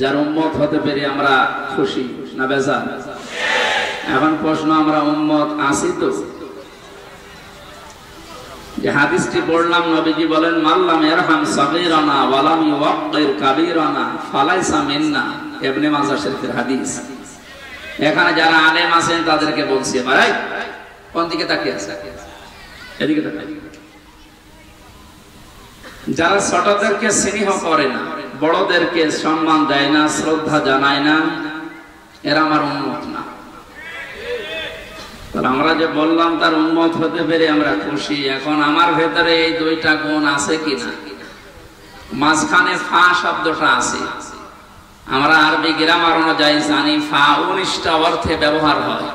যার উম্মত হতে পেরে আমরা খুশি না বেজার? এখন প্রশ্ন, আমরা উম্মত আছি তো? যে হাদিসটি পড়লাম, নবীজি বলেন মাল্লাম ইয়ারহাম সাগীরানা ওয়া লাম ইউওয়াক্কির কাবীরানা ফালাইসা মিন্না। ইবনে মাজাহ শরীফের হাদিস। এখানে যারা আলেম আছেন তাদেরকে বলছি, ভাই কোন দিকে তাকিয়ে আছে? এদিকে তাকাই। যারা ছোটদেরকে স্নেহ করে না, বড়দেরকে সম্মান দেয় না, শ্রদ্ধা জানায় না, এরা আমার উম্মত না। আমরা যে বললাম তার উম্মত হতে পেরে আমরা খুশি। এখন আমার ভেতরে এই দুইটা গুণ আছে কিনা? মাঝখানে ফা শব্দটা আছে। আমরা আরবি গ্রামার অনুযায়ী জানি ফা 19টা অর্থে ব্যবহার হয়।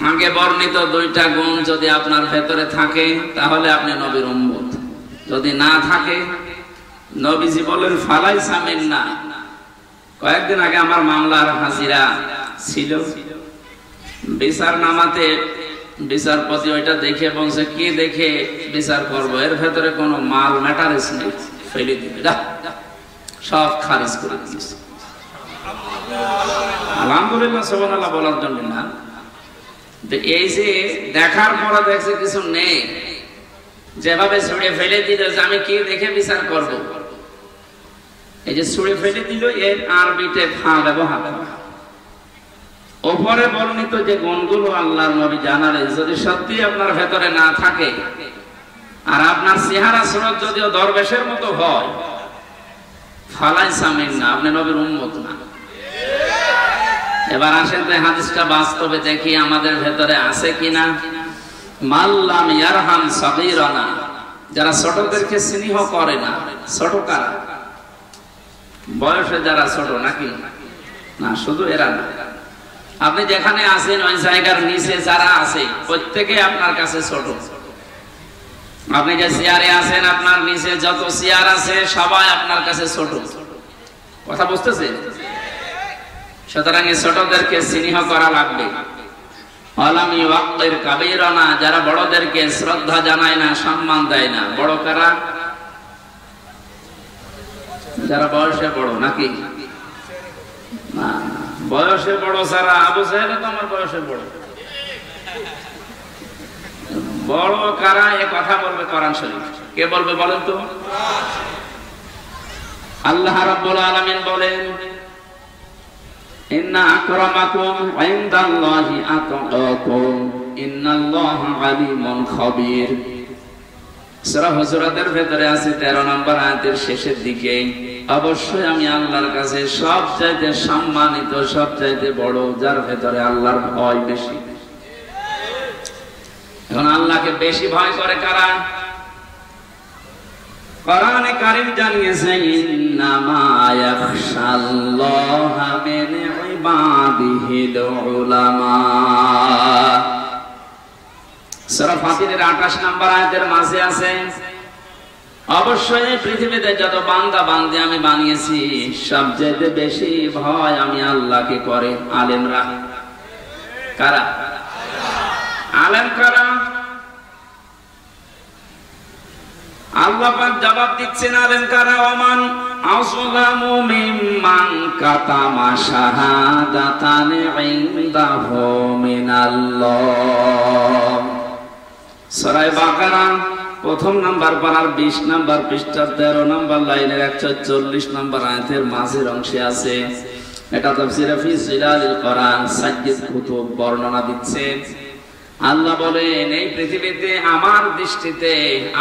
আগে বর্ণিত দুইটা গুণ যদি আপনার ভেতরে থাকে তাহলে আপনি নবীর উম্মত। যদি না থাকে, নবীজি বলেন ফালাইসা মিন্না। কয়েকদিন আগে আমার মামলার হাজিরা ছিল, বিচার নামাতে বিচারপতি ওইটা দেখে বলছে, কি দেখে বিচার করবো? এর ভেতরে কোনো মাল ম্যাটারেস নেই, ফেলে দিবে, সব খারিজ করে দিয়েছে। আলহামদুলিল্লাহ সুবহানাল্লাহ বলার জন্য না, এই যে দেখার পরে দেখছে কিছু নেই, যেভাবে ছুড়ে ফেলে দিল যে আমি কি দেখে বিচার করব। এই যে ছুড়ে ফেলে দিল, এর আরবিতে ফা ব্যবহার। ওপরে বর্ণিত যে গুণগুলো আল্লাহর নবী জানালেন, যদি সত্যি আপনার ভেতরে না থাকে আর আপনার চেহারা সুরত যদিও দরবেশের মতো হয়, ফালাইসা মিন্না, আপনি নবীর উম্মত না। এবার আসেন তো হাদিসটা বাস্তবে দেখি আমাদের ভেতরে আছে কিনা। মাল্লাম ইয়ারহাম সাগীরানা, যারা ছোটদেরকে স্নেহ করে না। ছোট কারা? বয়সে যারা ছোট নাকি? না, শুধু এরা না। আপনি যেখানে আছেন ওই জায়গার নিচে যারা আছে প্রত্যেকে আপনার কাছে ছোট। আপনি যে চেয়ারে আছেন, আপনার নিচে যত চেয়ার আছে সবাই আপনার কাছে ছোট। কথা বুঝতেছেন? সুতরাং এই ছোটদেরকে স্নেহ করা লাগবে। ওয়ালাম ইউওয়াক্কির কাবীরানা, যারা বড়দেরকে শ্রদ্ধা জানায় না, সম্মান দেয় না। বড় কারা? যারা বয়সে বড় নাকি? না, বয়সে বড় যারা, আবু জাহেল তো আমার বয়সে বড়। বড় কারা এ কথা বলবে কোরআন শরীফ। কে বলবে বলেন তো? আল্লাহ রাব্বুল আলামিন বলেন, ইন্না আকরামাকুম ইনদাল্লাহি আতকাকুম ইন্নাল্লাহা আলিমুন খাবীর। সূরা হুজুরাতের ভেতরে আছে 13 নম্বর আয়াতের শেষের দিকে, অবশ্যই আমি আল্লাহর কাছে সবচাইতে সম্মানিত, সবচাইতে বড়, যার ভেতরে আল্লাহর ভয় বেশি। এখন আল্লাহকে বেশি ভয় করে কারা? কোরআনে কারীম জানিয়েছে, ইন্নামা ইয়াখশাল্লাহা মিন ইবাদিহিল উলামা। সূরা ফাতিরের 28 নম্বর আয়াতের মাঝে আছে, অবশ্যই পৃথিবীতে যত বান্দা বান্দি আমি বানিয়েছি সবচেয়ে বেশি ভয় আমি আল্লাহকে করে আলেমরা। কারা? আলেম কারা? আল্লাহ পাক জবাব দিচ্ছেন আলেম কারা। ওমান আযলামু মিম্মান কাতামা শাহাদাতান ইনদাহু মিনাল্লাহ। সূরা বাকারা প্রথম নাম্বার পারার 20 নাম্বার পৃষ্ঠার 13 নাম্বার লাইনের 140 নাম্বার আয়াতের মাঝের অংশে আছে। এটা তাফসীরে ফি জিলালিল কোরআন সাজ্জিদ কুতুব বর্ণনা দিচ্ছে। আল্লাহ বলেন, এই পৃথিবীতে আমার দৃষ্টিতে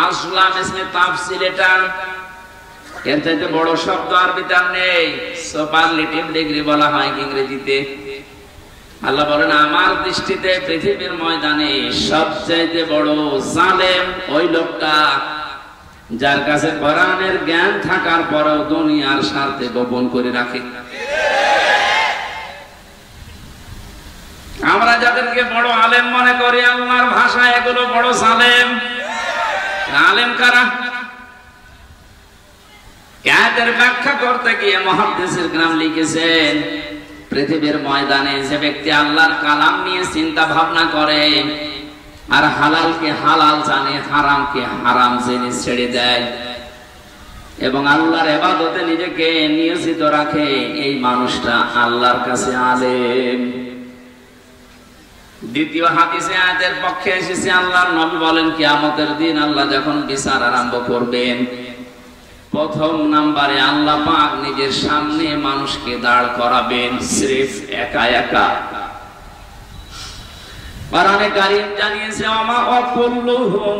আসলাম ইসমে তাফসীল, এটা এর চাইতে বড় শব্দ আরবিতে আর নেই। সুপারলেটিভ ডিগ্রি বলা হয় ইংরেজিতে। আল্লাহ বলেন, আমার দৃষ্টিতে পৃথিবীর ময়দানে সবচাইতে বড় জালেম ওই লোকটা যার কাছে কোরআনের জ্ঞান থাকার পরেও দুনিয়ার স্বার্থে গোপন করে রাখে। আমরা যাদেরকে বড় আলেম মনে করি, আল্লাহর ভাষায় এগুলো বড় জালেম। আলেম কারা? আয়াতের ব্যাখ্যা করতে গিয়ে মুহাদ্দিসির গ্রাম লিখেছেন, পৃথিবীর ময়দানে যে ব্যক্তি আল্লাহর কালাম নিয়ে চিন্তা ভাবনা করে আর হালালকে হালাল জানে, হারামকে হারাম জেনে ছেড়ে দেয়, এবং আল্লাহর ইবাদতে নিজেকে নিয়োজিত রাখে, এই মানুষটা আল্লাহর কাছে আলেম। দ্বিতীয় হাদিসে আয়াতের পক্ষে এসেছে, আল্লাহর নবী বলেন কিয়ামতের দিন আল্লাহ যখন বিচার আরম্ভ করবেন, প্রথম নাম্বারে আল্লাহ পাক নিজের সামনে মানুষকে দাঁড় করাবেন, সির্ফ একা একা। কোরআনে কারীম জানিয়েছে, ওমা কুল্লুহুম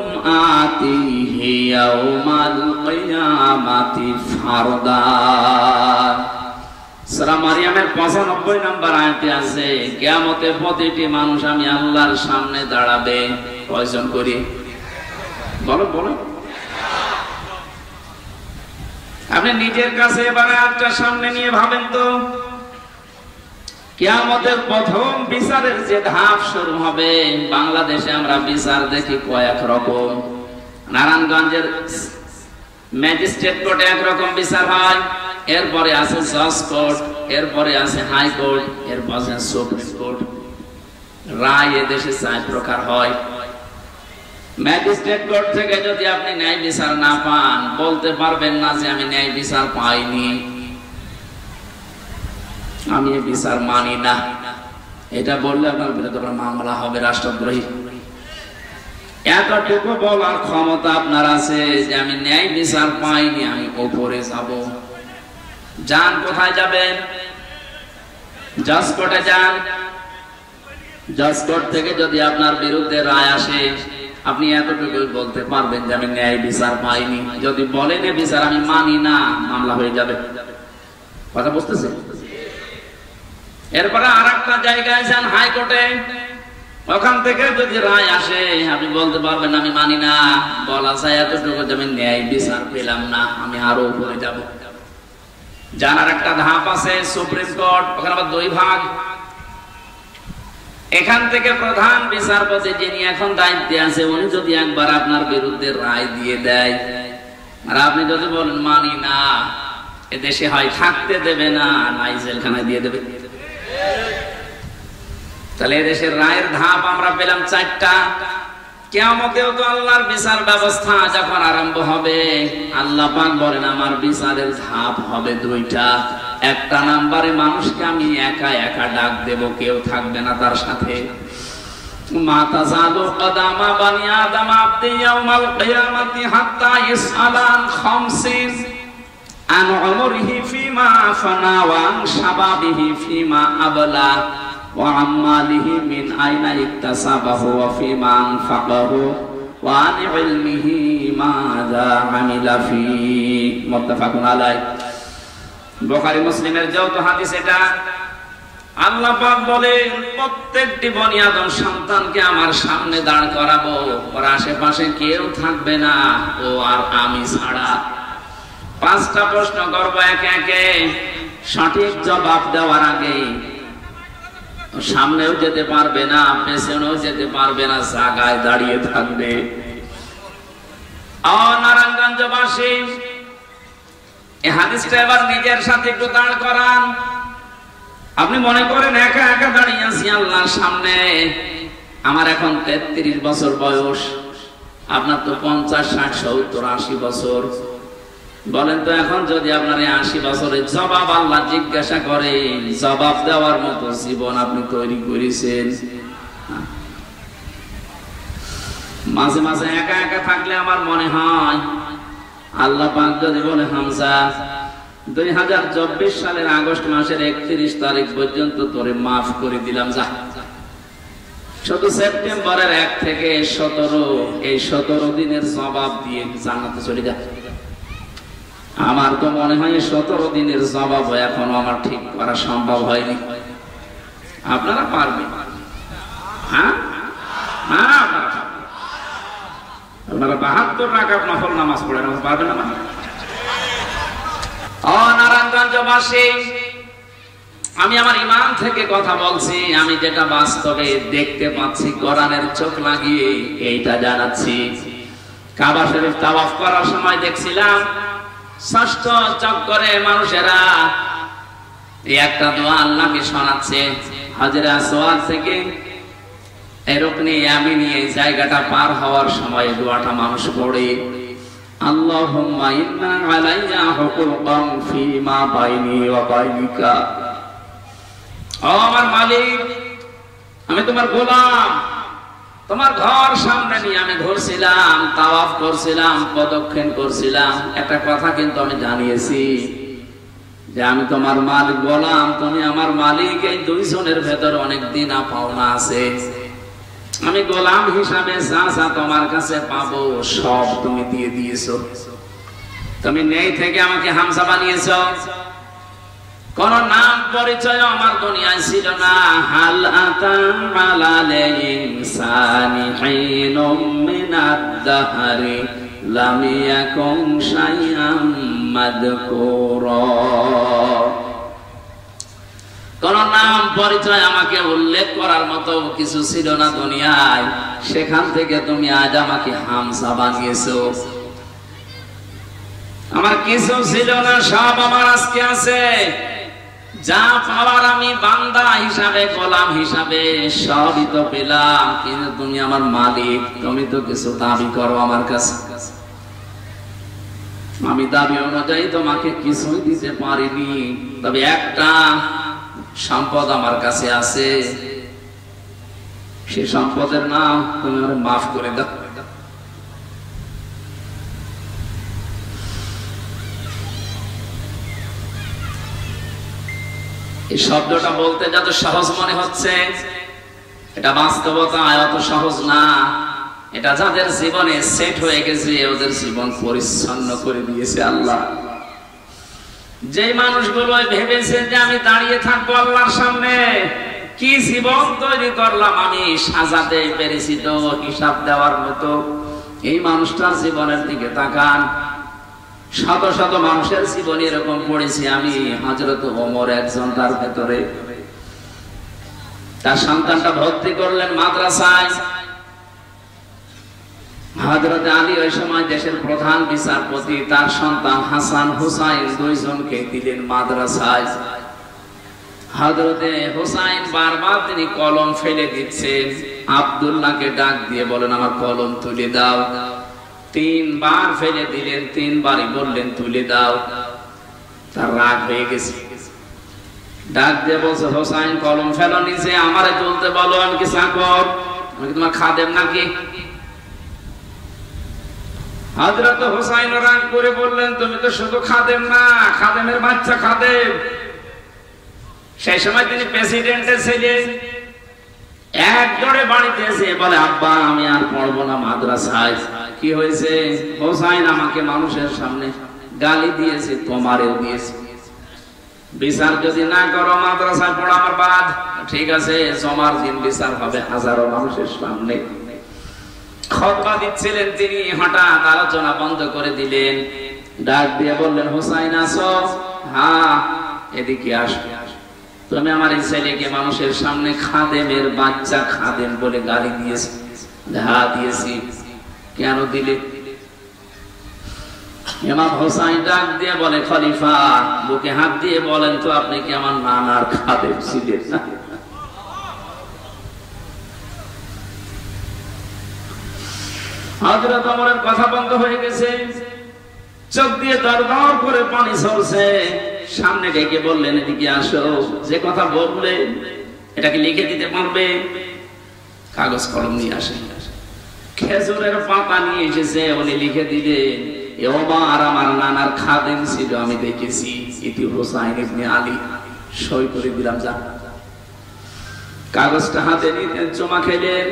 আতিহি ইয়াউমাল কিয়ামাতি ফারদা। সূরা মারইয়ামের 95 নম্বর আয়াতে আছে, কিয়ামতে প্রতিটি মানুষ আমি আল্লাহর সামনে দাঁড়াবে। কয়জন করি? বলো বলো। আপনি নিজের কাছে এবারে একটা সামনে নিয়ে ভাবেন তো, কিয়ামতের প্রথম বিচারের যে ধাপ শুরু হবে, বাংলাদেশে আমরা বিচার দেখি কয়েক রকম। নারায়ণগঞ্জের ম্যাজিস্ট্রেট কোর্টে একরকম বিচার হয়, এরপরে আছে জজ কোর্ট, এরপরে আছে হাই কোর্ট, এরপর আছে সুপ্রিম কোর্ট। রায় এদেশে 4 প্রকার হয়। ম্যাজিস্ট্রেট কোর্ট থেকে যদি আপনি ন্যায় বিচার না পান, বলতে পারবেন না যে আমি ন্যায় বিচার পাইনি, আমি এই বিচার মানি না। এটা বললে আপনার বিরুদ্ধে মামলা হবে, রাষ্ট্রদ্রোহী। এতটুকু বলার ক্ষমতা আপনার আছে যে আমি ন্যায় বিচার পাইনি, আমি ওপরে যাব। যান, কোথায় যাবেন? জজ কোর্টে যান। জজ কোর্ট থেকে যদি আপনার বিরুদ্ধে রায় আসে, আপনি এতটুকু বলতে পারবেন যে আমি ন্যায় বিচার পাইনি। যদি বলেন এ বিচার আমি মানি না, মামলা হয়ে যাবে। কথা বুঝতেছেন? এরপরে আরেকটা জায়গায় যান, হাইকোর্টে। ওখান থেকে যদি রায় আসে, আপনি বলতে পারবেন আমি মানি না, বলা যায় এতটুকু যে আমি ন্যায় বিচার পেলাম না, আমি আরো উপরে যাব। জানার একটা ধাপ আছে সুপ্রিম কোর্ট, ওখানে আবার 2 ভাগ। এখান থেকে প্রধান বিচারপতি যিনি এখন দায়িত্বে আছে, উনি যদি একবার আপনার বিরুদ্ধে রায় দিয়ে দেয়, আর আপনি যদি বলেন মানি না, এদেশে হয় থাকতে দেবে না, নাই জেলখানায় দিয়ে দেবে। তাহলে এদেশের রায়ের ধাপ আমরা পেলাম 4টা। কিয়ামতেও তো আল্লাহর বিচার ব্যবস্থা যখন আরম্ভ হবে, আল্লাহ পাক বলেন আমার বিচারের ধাপ হবে 2টা। একটা নাম্বারে মানুষকে আমি একা একা ডাক দেব, কেউ থাকবে না তার সাথে। মা তাযালু কদামা বানি আদম আবদি ইয়াউমাল কিয়ামাতি হাত্তা ইসআলান খামসিন আন উমরিহি ফিমা ফানা ওয়া আন শাবাবিহি ফিমা আবলা ওয়া আম্মালিহি মিন আইনা ইকতাসাবাহু ওয়া ফিমা আনফাকাহু ওয়া আন ইলমিহি মাযা আমিলা ফি। মুত্তাফাকুন আলাইহি। বুখারী মুসলিমের যৌথ হাদিস এটা। আল্লাহ পাক বলেন প্রত্যেকটি বনি আদম সন্তানকে আমার সামনে দাঁড় করাবো, ওর আশেপাশে কেউ থাকবে না, ও আর আমি ছাড়া। 5টা প্রশ্ন করব একে একে। সঠিক জবাব দেওয়ার আগে সামনেও যেতে পারবে না, পেছনেও যেতে পারবে না, জায়গায় দাঁড়িয়ে থাকবে। নারায়ণগঞ্জবাসী, এই হাদিসটা এবার নিজের সাথে একটু দাঁড় করান। আপনি মনে করেন একা একা দাঁড়িয়ে আছি আল্লাহর সামনে। আমার এখন 33 বছর বয়স, আপনার তো 50, 60, 70, 80 বছর। বলেন তো এখন যদি আপনার 80 বছরের জবাব আল্লাহ জিজ্ঞাসা করে, জবাব দেওয়ার মতো জীবন আপনি তৈরি করেছেন? মাঝে মাঝে একা একা থাকলে আমার মনে হয় আল্লাহ পাক যদি বলে হামজা 2024 সালের আগস্ট মাসের 31 তারিখ পর্যন্ত তোরে মাফ করে দিলাম, যা। শুধু সেপ্টেম্বরের 1 থেকে 17, এই 17 দিনের জবাব দিয়ে জান্নাতে চলে যা। আমার তো মনে হয় 17 দিনের জবাব এখনো আমার ঠিক করা সম্ভব হয়নি। আপনারা পারবেন? হ্যাঁ, আপনারা 72 রাকাত নফল নামাজ পড়েন, পারবেন না? নারায়ণগঞ্জবাসী, আমি আমার ঈমান থেকে কথা বলছি। আমি যেটা বাস্তবে দেখতে পাচ্ছি, কোরআনের চোখ লাগিয়ে এইটা জানাচ্ছি। কাবা শরীফ তাওয়াফ করার সময় দেখছিলাম 6ষ্ঠ চক্করে মানুষেরা একটা দোয়া আল্লাহকে শোনাচ্ছে। হাজরে আসওয়াদ থেকে রুকনে ইয়ামিনী এই জায়গাটা পার হওয়ার সময় দোয়াটা মানুষ পড়ে। আল্লাহুম্মা ইন্না আলাইয়া হুকুকান ফীমা বাইনি ওয়া বাইনিকা। ও আমার মালিক, আমি তোমার গোলাম, তোমার ঘর সামনে নিয়ে আমি ঘুরছিলাম, তাওয়াফ করছিলাম, প্রদক্ষিণ করছিলাম। একটা কথা কিন্তু আমি জানিয়েছি যে আমি তোমার মালিক, গোলাম, তুমি আমার মালিক। এই দুইজনের ভেতর অনেক দিন পাওনা আছে। আমি গোলাম হিসাবে যা যা তোমার কাছে পাবো সব তুমি দিয়ে দিয়েছো। তুমি নেই থেকে আমাকে হামজা বানিয়েছো। কোন নাম পরিচয় আমার দুনিয়ায় ছিল না। হাল আতা আলাল ইনসানি হিনুম মিনাদ দাহরি লাম ইয়াকুন শাইআম মাযকুরা। কোন নাম পরিচয় আমাকে উল্লেখ করার মতো কিছু ছিল না দুনিয়ায়, সেখান থেকে তুমি আজ আমাকে হামজা বানিয়েছো। আমার কিছু ছিল না, সব আমার আজকে আছে। যা পাওয়ার আমি বান্দা হিসাবে, গোলাম হিসাবে সবই তো পেলাম, কিন্তু তুমি আমার মালিক, তুমি তো কিছু দাবি করো আমার কাছে। আমি দাবি অনুযায়ী তোমাকে কিছুই দিতে পারিনি, তবে একটা সম্পদ আমার কাছে আছে, সে সম্পদের নাম তুমি আমাকে মাফ করে দাও। এই শব্দটা বলতে যত সহজ মনে হচ্ছে, এটা বাস্তবতা অত সহজ না। এটা যাদের জীবনে সেট হয়ে গেছে, ওদের জীবন পরিচ্ছন্ন করে দিয়েছে আল্লাহ। যে মানুষগুলো ভেবেছে যে আমি দাঁড়িয়ে থাকবো আল্লাহর সামনে, কি জীবন তৈরি করলাম আমি, সাজাতে পেরেছি তো হিসাব দেওয়ার মতো। এই মানুষটার জীবনের দিকে তাকান। শত শত মানুষের জীবনে এরকম পড়েছি আমি। হযরত ওমর একজন, তার ভেতরে তার সন্তানটা ভর্তি করলেন মাদ্রাসায়। হযরত আলী ওই সময় দেশের প্রধান বিচারপতি, তার সন্তান হাসান হুসাইন দুইজনকে দিলেন মাদ্রাসায়। হযরতে হুসাইন বারবার তিনি কলম ফেলে দিচ্ছেন। আব্দুল্লাহকে ডাক দিয়ে বলেন আমার কলম তুলে দাও। তিনবার ফেলে দিলেন, তিনবারই বললেন তুলে দাও। তার রাগ হয়ে গেছে, ডাক দিয়ে বলছে হুসাইন কলম ফেলো নিচে, আমারে তুলতে বলো, আমি কি চাকর, আমি কি তোমার খাদেম নাকি? হযরত হুসাইন রাগ করে বললেন তুমি তো শুধু খাদেম না, খাদেমের বাচ্চা খাদেম। সেই সময় তিনি প্রেসিডেন্টের ছেলে। এক জোরে বাড়িতে এসে বলে আব্বা আমি আর পড়বো না মাদ্রাসায়। কি হয়েছে? হুসাইন আমাকে মানুষের সামনে গালি দিয়েছে, তোমারেও দিয়েছে। বিচার যদি না করো মাদ্রাসায় পড়া আমার বাদ। ঠিক আছে, জমার দিন বিচার হবে হাজারো মানুষের সামনে। খুতবা দিচ্ছিলেন তিনি, হঠাৎ আলোচনা বন্ধ করে দিলেন। ডাক দিয়ে বললেন হুসাইন আসো। হ্যাঁ এদিকে আসো। তুমি আমার এই ছেলেকে মানুষের সামনে খাদেমের বাচ্চা খাদেম বলে গালি দিয়েছে। হ্যাঁ দিয়েছি। কেন দিলে? ইমাম হুসাইন ডাক দিয়ে বলে খলিফা, বুকে হাত দিয়ে বলেন তো আপনি কি আমার নানার খাদেম ছিলেন না? হযরত ওমরের কথা বন্ধ হয়ে গেছে, চোখ দিয়ে দরদর করে পানি ঝরছে। সামনে ডেকে বললেন এদিকে আসো, যে কথা বললে এটাকে লিখে দিতে পারবে? কাগজ কলম নিয়ে আসেন। খেজুরের পাতা নিয়ে এসেছে, উনি লিখে দিলেন ওমর আমার নানার খাদেম ছিল, আমি দেখেছি। ইতি হুসাইন ইবনে আলী। সই করে দিলাম যা। কাগজটা হাতে নিতে চুমা খেলেন।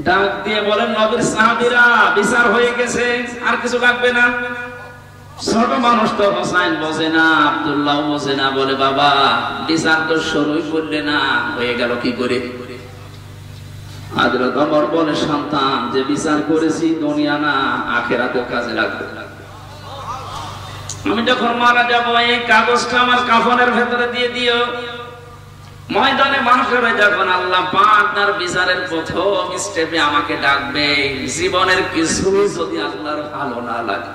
ডাক দিয়ে বলেন নবীর সাহাবীরা বিচার হয়ে গেছে, আর কিছু লাগবে না। ছোট মানুষ তো হুসাইন বোঝে না, আব্দুল্লাহ বোঝে না, বলে বাবা বিচার তো শুরুই করলে না, হয়ে গেল কি করে? হযরত ওমর বলে সন্তান যে বিচার করেছি দুনিয়া না আখিরাতে কাজে লাগবে। আমি যখন মারা যাব এই কাগজটা আমার কাফনের ভেতরে দিয়ে দিও। ময়দানে মানুষেরা যখন আল্লাহ পাক তার বিচারের প্রথম স্টেপে আমাকে ডাকবে, জীবনের কিছু যদি আল্লাহর ভালো না লাগে,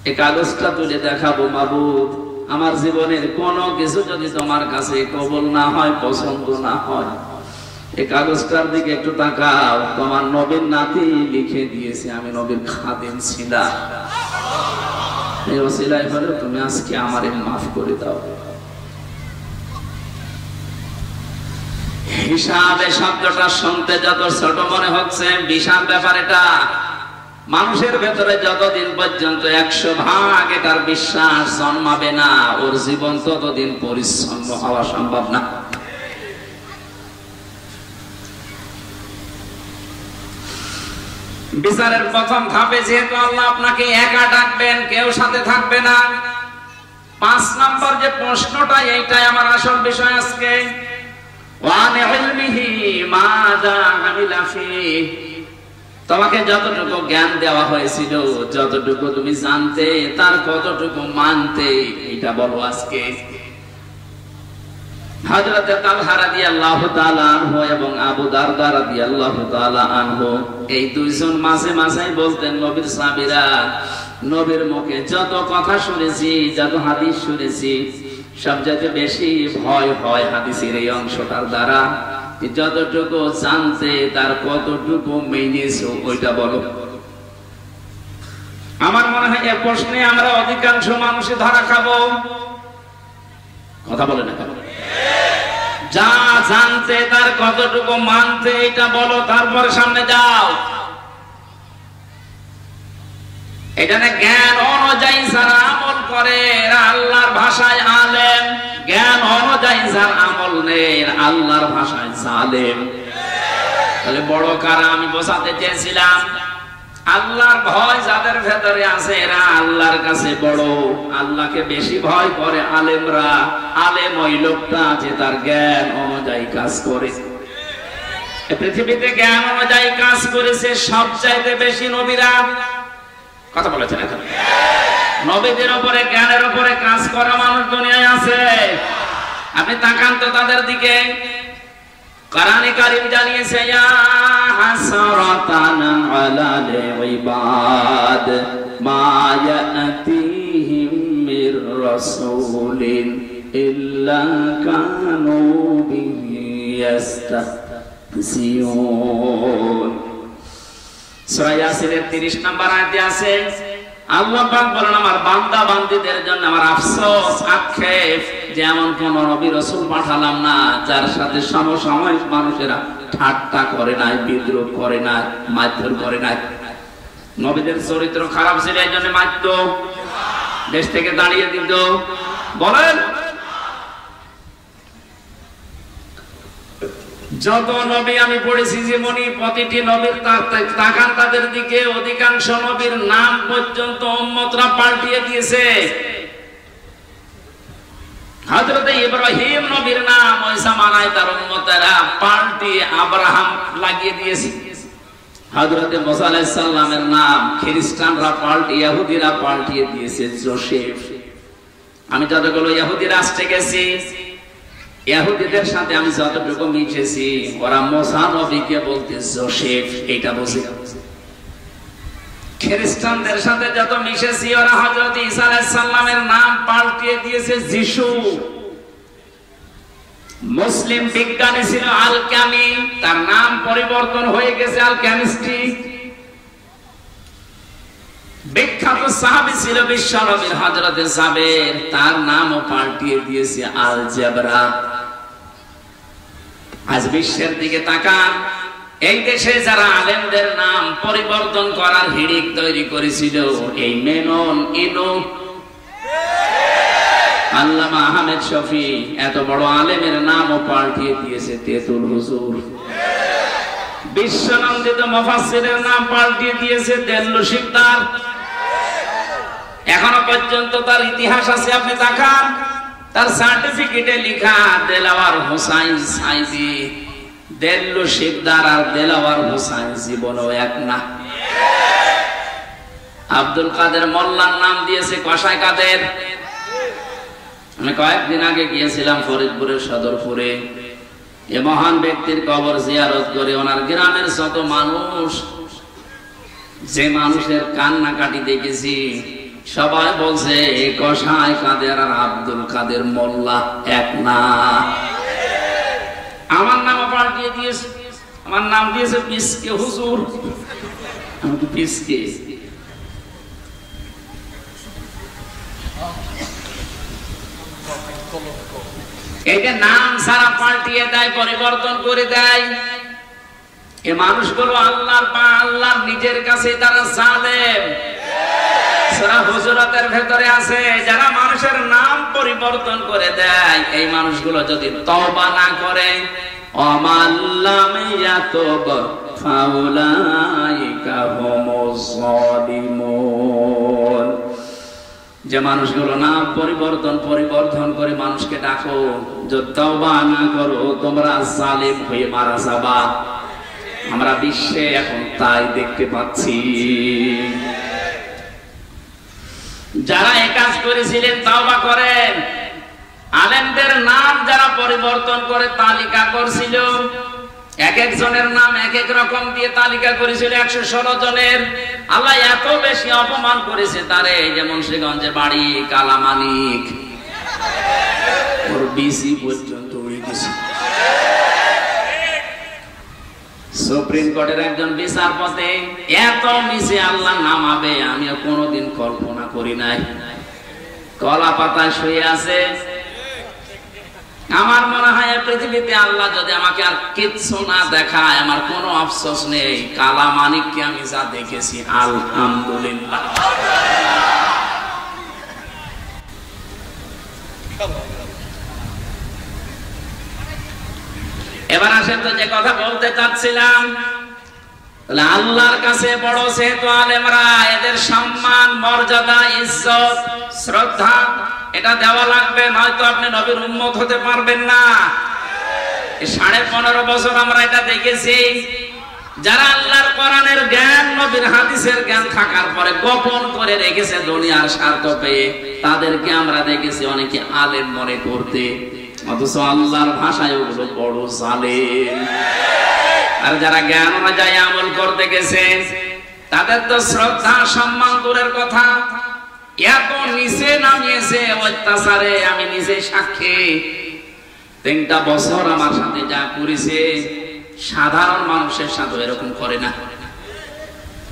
এই কাগজটা তুলে দেখাবো মাবুদ আমার জীবনের কোনো কিছু যদি তোমার কাছে কবুল না হয়, পছন্দ না হয়, এই কাগজটার দিকে একটু তাকাও, তোমার নবীর নাতি লিখে দিয়েছে আমি নবীর খাদেম ছিলাম, এই ওসিলায় হলে তুমি আজকে আমারে মাফ করে দাও। হিসাবে শব্দটা শুনতে যত ছোট মনে হচ্ছে, বিশাল ব্যাপার এটা। মানুষের ভেতরে যতদিন পর্যন্ত 100 ভাগ এটার বিশ্বাস জন্মাবে না, ওর জীবন ততদিন পরিচ্ছন্ন হওয়া সম্ভব না। বিচারের প্রথম ধাপে যেহেতু আল্লাহ আপনাকে একা ডাকবেন, কেউ সাথে থাকবে না, 5 নম্বর যে প্রশ্নটা, এইটাই আমার আসল বিষয় আজকে। তোমাকে যতটুকু জ্ঞান দেওয়া হয়েছিল, যতটুকু তুমি জানতে, তার কতটুকু মানতে, এটা বলো আজকে। হযরত তালহা রাদিয়াল্লাহু তাআলা আনহু এবং আবু দারদা রাদিয়াল্লাহু তাআলা আনহু, এই দুইজন মাঝে মাঝে বলতেন, নবীর সাহাবীরা, নবীর মুখে যত কথা শুনেছি, যত হাদিস শুনেছি, সবচেয়ে বেশি ভয় হয় হাদিসের এই অংশটার দ্বারা। যতটুকু জানতে, তার কতটুকু মেনেছো, ওইটা বলো। আমার মনে হয় এই প্রশ্নে আমরা অধিকাংশ মানুষে ধরা খাবো। কথা বলে না কেন? যা জানতে, তার কতটুকু মানতে, এটা বলো, তারপরে সামনে যাও। এখানে জ্ঞান অনুযায়ী যারা আমল করে, এরা আল্লাহর ভাষায় আলেম। জ্ঞান অনুযায়ী যার আমল নেই, আল্লাহর ভাষায় জালেম। তাহলে বড় কারা? আমি বোঝাতে চেয়েছিলাম, আল্লাহর ভয় যাদের ভেতরে আছে, এরা আল্লাহর কাছে বড়। আল্লাহকে বেশি ভয় করে আলেমরা। আলেম ওই লোকটা যে তার জ্ঞান অনুযায়ী কাজ করে। পৃথিবীতে জ্ঞান অনুযায়ী কাজ করেছে সবচাইতে বেশি নবীরা। কথা বলেছেন এখন? নবীদের উপরে, জ্ঞানের উপরে কাজ করা মানুষ দুনিয়ায় আছে। আপনি তাকান তো তাদের দিকে। কোরআনে কারীম জানিয়েছে, ইয়া হাসরাতান আলাল ইবাদ মা ইয়াতিহিম মির রাসূলিন ইল্লা কানু বিহি ইস্তাহজিউন। সূরা ইয়াসিনের 30 নম্বর আয়াতে আছে, আল্লাহ পাক বলেন, আমার বান্দা বান্দীদের জন্য আমার আফসোস, আক্ষেপ, যে এমন কোন নবী রাসূল পাঠালাম না যার সাথে সমসাময়িক মানুষেরা ঠাট্টা করে নাই, বিদ্রোহ করে নাই, মারধর করে নাই। নবীদের চরিত্র খারাপ ছিল, এই জন্য মারতো, দেশ থেকে দাঁড়িয়ে দিত। বলেন, যত নবী আমি পড়েছি জীবনী, প্রতিটি নবীর তাকান তাদের দিকে, অধিকাংশ নবীর নাম পর্যন্ত উম্মতরা পাল্টিয়ে দিয়েছে। হযরত ইব্রাহিম নবীর নাম ওই জামানায় তার উম্মতেরা পাল্টিয়ে আব্রাহাম লাগিয়ে দিয়েছে। হযরত মুসা আলাইহিস সালামের নাম খ্রিস্টানরা পাল্টিয়ে, ইহুদিরা পাল্টিয়ে দিয়েছে যোসেফ। আমি যতগুলো ইহুদি রাষ্ট্রে গেছি, ইহুদিদের সাথে আমি যতটুকু মিশেছি, ওরা মুসা নবীকে বলতে যোসেফ, এইটা বুঝি। খ্রিস্টানদের সাথে যত মিশেছি, ওরা হযরত ঈসা আলাইহিস সালামের নাম পাল্টিয়ে দিয়েছে যিশু। মুসলিম বিজ্ঞানী ছিল আল-কামি, তার নাম পরিবর্তন হয়ে গেছে আল-কেমিস্ট্রি। বিখ্যাত সাহাবী ছিল বিশ্বনবীর হযরত জাবের, তার নামও পাল্টিয়ে দিয়েছে আল-জাবরা। আজ বিশ্বের দিকে তাকান, এই দেশে যারা আলেমদের নাম পরিবর্তন করার হিড়িক তৈরি করেছিল, এই মেনন, ইনু, আল্লামা আহমেদ শফি, এত বড় আলেমের নামও পাল্টিয়ে দিয়েছে তেতুল হুজুর। বিশ্বনন্দিত মুফাসসিরের নাম পাল্টিয়ে দিয়েছে দেল্লু শিকদার। এখনো পর্যন্ত তার ইতিহাস আছে, আপনি তাকান, তার সার্টিফিকেটে লেখা দেলাওয়ার হোসাইন সাইদি। দেল্লু শিকদার আর দেলাওয়ার হোসাইন জীবনও এক না। আব্দুল কাদের মোল্লার নাম দিয়েছে কসাই কাদের। আমি কয়েকদিন আগে গিয়েছিলাম ফরিদপুরের সদরপুরে। এ মহান ব্যক্তির কবর জিয়ারত করে ওনার গ্রামের যত মানুষ, যে মানুষের কান্নাকাটি দেখেছি, সবাই বলছে কসাই কাদের আর আব্দুল কাদের মোল্লা এক না। আমার নাম পাল্টিয়ে দিয়েছে, আমার নাম দিয়েছে পিসকে হুজুর। আমি তো পিসকে। এই যে নাম সারা পাল্টিয়ে দেয়, পরিবর্তন করে দেয়, এ মানুষগুলো আল্লাহর বা আল্লাহর নিজের কাছে তারা জালেম। সূরা হুজুরাতের ভেতরে আছে যারা মানুষের নাম পরিবর্তন করে দেয়, এই মানুষগুলো যদি তওবা না করে, আমাল্লাম ইয়াতুব ফাউলাইকা হুমুজ জালিমুন, যে মানুষগুলো নাম পরিবর্তন করে মানুষকে ডাকো, যদি তওবা না করো তোমরা জালিম হয়ে মারা যাবা। আমরা বিশ্বে এখন তাই দেখতে পাচ্ছি। যারা এই কাজ করেছিলেন তওবা করেন। আলেমদের নাম যারা পরিবর্তন করে তালিকা করছিল, এক একজনের নাম এক এক রকম দিয়ে তালিকা করেছিল 116 জনের। আল্লাহ এত বেশি অপমান করেছে তারে, যেমন মুন্সিগঞ্জে বাড়ি, কালামানিক, ওর বিসি পর্যন্ত উড়ে গেছে। সুপ্রিম কোর্টের একজন বিচারপতি এত নিচে আল্লাহ নামাবে আমিও কোনোদিন কল্পনা করি নাই। কলা পাতায় শুয়ে আছে। আমার মনে হয় পৃথিবীতে আল্লাহ যদি আমাকে আর কিচ্ছু না দেখায়, আমার কোনো আফসোস নেই। কালা মানিককে আমি যা দেখেছি, আলহামদুলিল্লাহ। এবার আসেন তো যে কথা বলতে চাচ্ছিলাম, আল্লাহর কাছে বড় যেহেতু আলেমরা, এদের সম্মান, মর্যাদা, ইজ্জত, শ্রদ্ধা এটা দেওয়া লাগবে, নয়তো আপনি নবীর উম্মত হতে পারবেন না। 15.5 বছর আমরা এটা দেখেছি। যারা আল্লাহর কোরআনের জ্ঞান, নবীর হাদিসের জ্ঞান থাকার পরে গোপন করে রেখেছে দুনিয়ার স্বার্থ পেয়ে, তাদেরকে আমরা দেখেছি অনেকে আলেম মনে করতে, অথচ আল্লাহর ভাষায় ওগুলো বড় জালেম। আর যারা জ্ঞান অনুযায়ী আমল করতে গেছে, তাদের তো শ্রদ্ধা সম্মান দূরের কথা, এত নিচে নামিয়েছে অত্যাচারে। আমি নিজে সাক্ষী, 3টা বছর আমার সাথে যা করেছে, সাধারণ মানুষের সাথে এরকম করে না।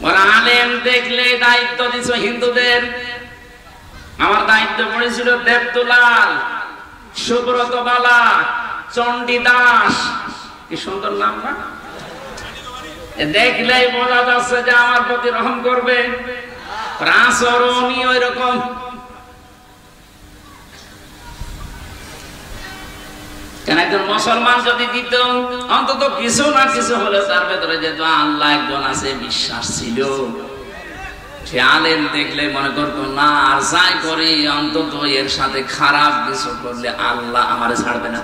ওরা আলেম দেখলে দায়িত্ব দিছ হিন্দুদের। আমার দায়িত্ব পড়েছিল দেবদুলাল, সুব্রত বালা, চণ্ডীদাস, কি সুন্দর নাম না? দেখলেই বোঝা যাচ্ছে যে আমার প্রতি রহম করবে। আচরণই ওই রকম। কেন একজন মুসলমান যদি দিত অন্তত কিছু না কিছু হলে তার ভেতরে যে আল্লাহ একজন আছে বিশ্বাস ছিল, সে আলেম দেখলে মনে করতো না, আর যাই করে অন্তত এর সাথে খারাপ কিছু করলে আল্লাহ আমারে ছাড়বে না।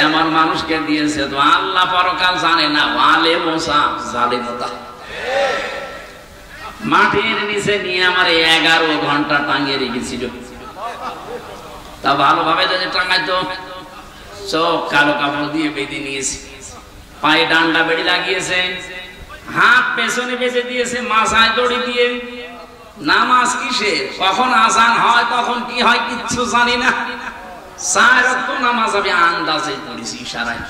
এমন মানুষকে দিয়েছে তো আল্লাহ পরকাল জানে না, আলেম ওসা জালেমতা। মাটির নিচে নিয়ে আমার 11 ঘন্টা টাঙিয়ে রেখেছিল। তা ভালোভাবে যদি টাঙাইতো, চোখ কালো কাপড় দিয়ে বেঁধে নিয়েছে, পায়ে ডান্ডা বেড়ি লাগিয়েছে, হাত পেছনে বেঁধে দিয়েছে, মাথায় দড়ি দিয়ে। নামাজ কিসে, কখন আজান হয়, কখন কি হয় কিচ্ছু জানি না। 4 ওয়াক্ত নামাজ আমি আন্দাজে পড়েছি, ইশারায়।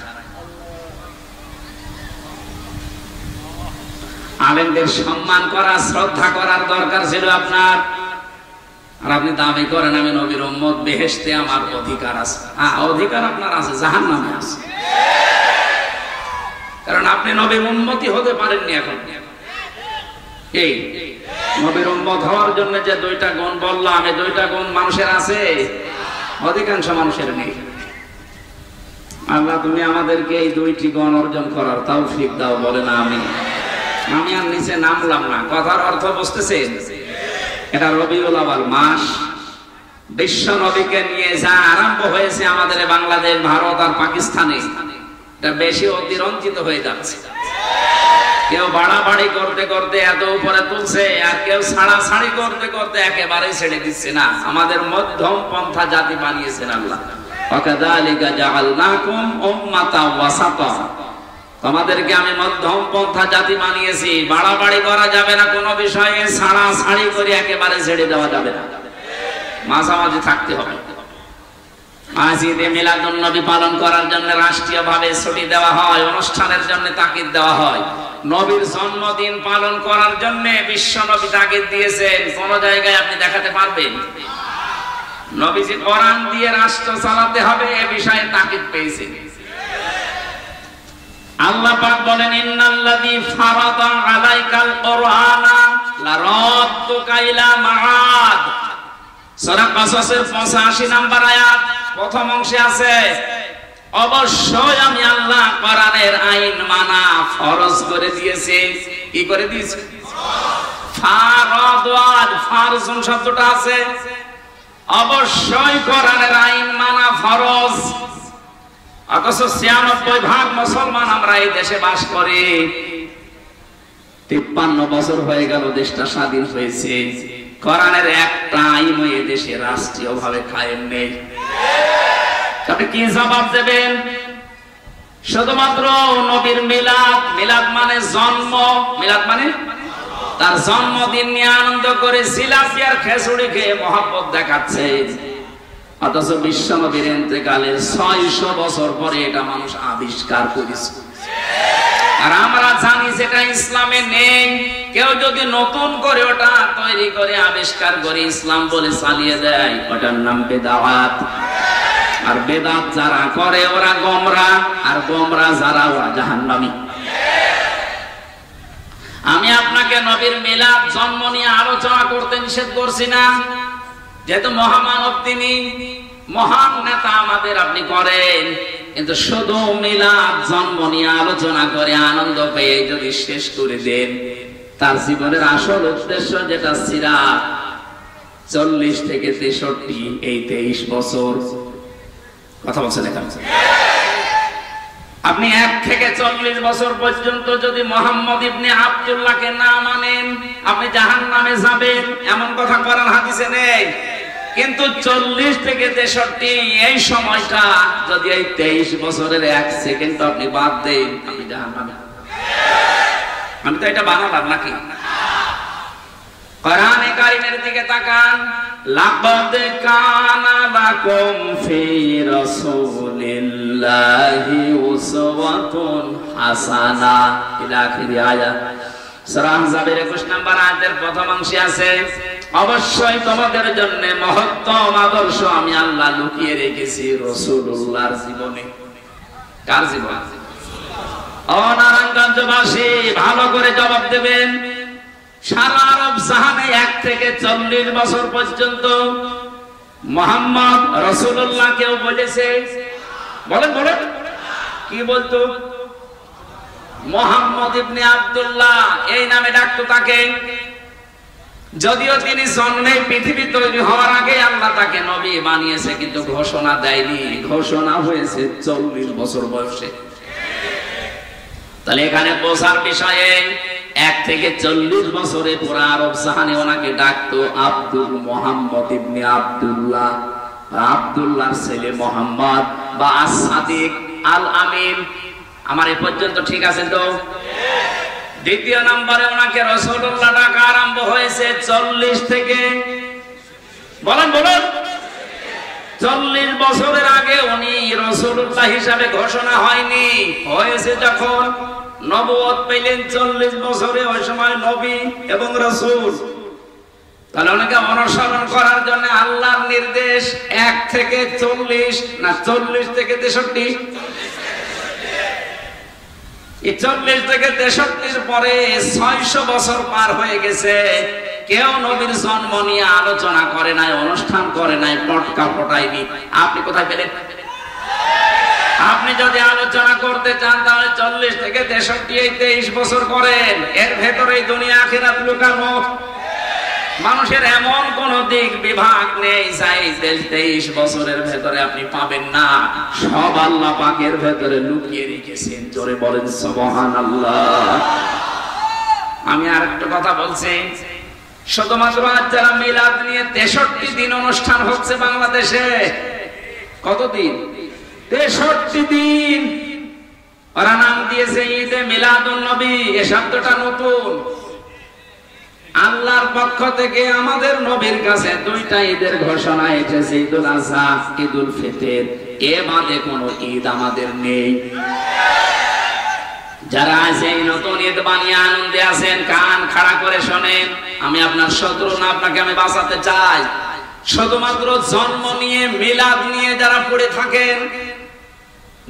আলেমদের সম্মান করা, শ্রদ্ধা করার দরকার ছিল আপনার। আর আপনি দাবি করেন আমি নবীর উম্মত, বেহেশতে আমার অধিকার আছে। হ্যাঁ, অধিকার আপনার আছে, জাহান্নামে আছে। কারণ আপনি নবীর উম্মতই হতে পারেননি এখন। এই নবীর উম্মত হওয়ার জন্য যে 2টা গুণ বললাম, এই 2টা গুণ মানুষের আছে, অধিকাংশ মানুষের নেই। আল্লাহ তুমি আমাদেরকে এই 2টি গুণ অর্জন করার তৌফিক দাও, বলে না আমি আর নিচে নামলাম না। কথার অর্থ বুঝতেছেন? এটা রবিউল আউয়াল মাস, বিশ্ব নবীকে নিয়ে যা আরম্ভ হয়েছে আমাদের বাংলাদেশ, ভারত আর পাকিস্তানে, এটা বেশি অতিরঞ্জিত হয়ে যাচ্ছে। কেউ বাড়াবাড়ি করতে করতে এত উপরে তুলছে, আর কেউ ছাড়াছাড়ি করতে করতে একেবারেই ছেড়ে দিচ্ছে না। আমাদের মধ্যম পন্থা জাতি বানিয়েছেন আল্লাহ। ওয়াকাযালিকা জাআলনাকুম উম্মাতাও ওয়াসাতা, তোমাদেরকে আমি মধ্যম পন্থা জাতি বানিয়েছি। বাড়াবাড়ি করা যাবে না কোনো বিষয়ে, ছাড়াছাড়ি করে একেবারে ছেড়ে দেওয়া যাবে না, মাঝামাঝি থাকতে হবে। মাসজিদে মিলাদুন নবী পালন করার জন্য রাষ্ট্রীয়ভাবে ছুটি দেওয়া হয়, অনুষ্ঠানের জন্য তাকিদ দেওয়া হয়। নবীর জন্মদিন পালন করার জন্য বিশ্ব নবী তাকিদ দিয়েছেন, কোন জায়গায় আপনি দেখাতে পারবেন? নবীজি কোরআন দিয়ে রাষ্ট্র চালাতে হবে এ বিষয়ে তাকিদ পেয়েছেন। আল্লাহ পাক বলেন ইন্নাল্লাযী ফারাদা আলাইকাল কুরআনা লারাদ্দুকা ইলা মাআদ। সূরা কাসাসের 85 নম্বর আয়াত প্রথম অংশে আছে, অবশ্যই আমি আল্লাহ কোরআনের আইন মানা ফরজ করে দিয়েছি। কি করে দিয়েছি? ফারাদাত, ফারজুন শব্দটা আছে, অবশ্যই কোরআনের আইন মানা ফরজ। অথচ 96% মুসলমান আমরা এই দেশে বাস করি। 53 বছর হয়ে গেল দেশটা স্বাধীন হয়েছে, কোরআনের একটা আইনও এই দেশে রাষ্ট্রীয়ভাবে কায়েম নেই। আপনি কি জবাব দেবেন? শুধুমাত্র নবীর মিলাদ, মিলাদ মানে জন্ম, মিলাদ মানে তার জন্মদিন নিয়ে আনন্দ করে জিলাপি আর খিচুড়ি খেয়ে মহব্বত দেখাচ্ছে। অথচ বিশ্ব নবীর ইন্তেকালের 600 বছর পরে এটা মানুষ আবিষ্কার করেছে, আর আমরা জানি যেটা ইসলামে নেই। কেউ যদি নতুন করে ওটা তৈরি করে আবিষ্কার করে ইসলাম বলে চালিয়ে দেয়, ওটার নাম বেদাত। আর বেদাত যারা করে ওরা গোমরা, আর গোমরা যারা ওরা জাহান্নামী। আমি আপনাকে নবীর মিলাদ, জন্ম নিয়ে আলোচনা করতে নিষেধ করছি না, যেহেতু মহামানব তিনি, মহান নেতা আমাদের, আপনি করেন। কিন্তু শুধু মিলাদ, জন্ম নিয়ে আলোচনা করে আনন্দ পেয়ে যদি শেষ করে দেন, তার জীবনের আসল উদ্দেশ্য যেটা সিরাত 40 থেকে 63, এই 23 বছর কথা বলছেন এখানে। আপনি 1 থেকে 40 বছর পর্যন্ত যদি মোহাম্মদ ইবনে আব্দুল্লাহকে না মানেন, আপনি জাহান্নামে যাবেন, এমন কথা কোরআন হাদিসে নেই। কিন্তু 40 থেকে 63 এই সময়টা যদি এই 23 বছরের 1 সেকেন্ড আপনি বাদ দেন, আপনি জাহান্নামে। আমি তো এটা বানালাম নাকি? কোরআনে কারীমের দিকে তাকান, লাকাদ কানা লাকুম ফি রাসূলিল্লাহি উসওয়াতুন হাসানা ইলা আখির আয়াত। সূরা আহজাবের 21 নম্বর আয়াতের প্রথম অংশে আছে, অবশ্যই তোমাদের জন্য মহত্তম আদর্শ আমি আল্লাহ লুকিয়ে রেখেছি রাসূলুল্লাহর জীবনে। কার জীবন? ও নারায়ণগঞ্জবাসী, ভালো করে জবাব দেবেন। সারা আরব জাহানে 1 থেকে 40 বছর পর্যন্ত মুহাম্মদ রাসূলুল্লাহ কেউ বলেছে? বলেন বলেন, কি বলতো? মুহাম্মদ ইবনে আব্দুল্লাহ এই নামে ডাকতো তাকে। যদিও তিনি জন্মে পৃথিবী তৈরি হওয়ার আগে আল্লাহ তাকে নবী বানিয়েছে, কিন্তু ঘোষণা দেয়নি, ঘোষণা হয়েছে 40 বছর বয়সে। তাহলে এখানে বোঝার বিষয়ে 1 থেকে 40 বছরে পুরা আরব জাহানে ওনাকে ডাকতো আব্দুল মুহাম্মদ ইবনে আব্দুল্লাহ, আব্দুল্লাহর ছেলে মুহাম্মদ বা আস-সাদিক আল আমিন। আমার এ পর্যন্ত ঠিক আছে তো? দ্বিতীয় নম্বরে ওনাকে রাসূলুল্লাহ ডাকা আরম্ভ হয়েছে 40 থেকে, বলেন বলেন, 40 বছরের আগে উনি রাসূলুল্লাহ হিসাবে ঘোষণা হয়নি। হয়েছে যখন নবুয়ত পেলেন 40 বছরে, ওই সময় নবী এবং রাসূল। তাহলে ওনাকে অনুসরণ করার জন্য আল্লাহর নির্দেশ 1 থেকে 40 না 40 থেকে 63। এই 40 থেকে 63 পরে 600 বছর পার হয়ে গেছে। কেউ নবীর জন্ম নিয়ে আলোচনা করে নাই, অনুষ্ঠান করে নাই, পটকা পটায়নি। আপনি কোথায় পেলেন? আপনি যদি আলোচনা করতে চান তাহলে 40 থেকে 63 এই 23 বছর করেন। এর ভেতরে দুনিয়া আখিরাত লুকানো। মানুষের এমন কোন দিক বিভাগ নেই যাই 23 বছরের ভেতরে আপনি পাবেন না। সব আল্লাহ পাকের ভেতরে লুকিয়ে রেখেছেন। জোরে বলেন সুবহানাল্লাহ। আমি আরেকটা কথা বলছি, শুধুমাত্র আজ যারা মিলাদ নিয়ে 63 দিন অনুষ্ঠান হচ্ছে বাংলাদেশে। কতদিন? 63 দিন। ওরা নাম দিয়েছে ঈদে মিলাদুন নবী। এ শব্দটা নতুন। আল্লাহর পক্ষ থেকে আমাদের নবীর কাছে দুইটা ঈদের ঘোষণা এসেছে, ঈদুল আযহা, ঈদুল ফিতর। এ বাদে কোনো ঈদ আমাদের নেই। যারা আছে এই নতুন ঈদ বানিয়ে আনন্দে আছেন, কান খাড়া করে শোনেন। আমি আপনার শত্রু না, আপনাকে আমি বাঁচাতে চাই। শুধুমাত্র জন্ম নিয়ে, মিলাদ নিয়ে যারা পড়ে থাকেন,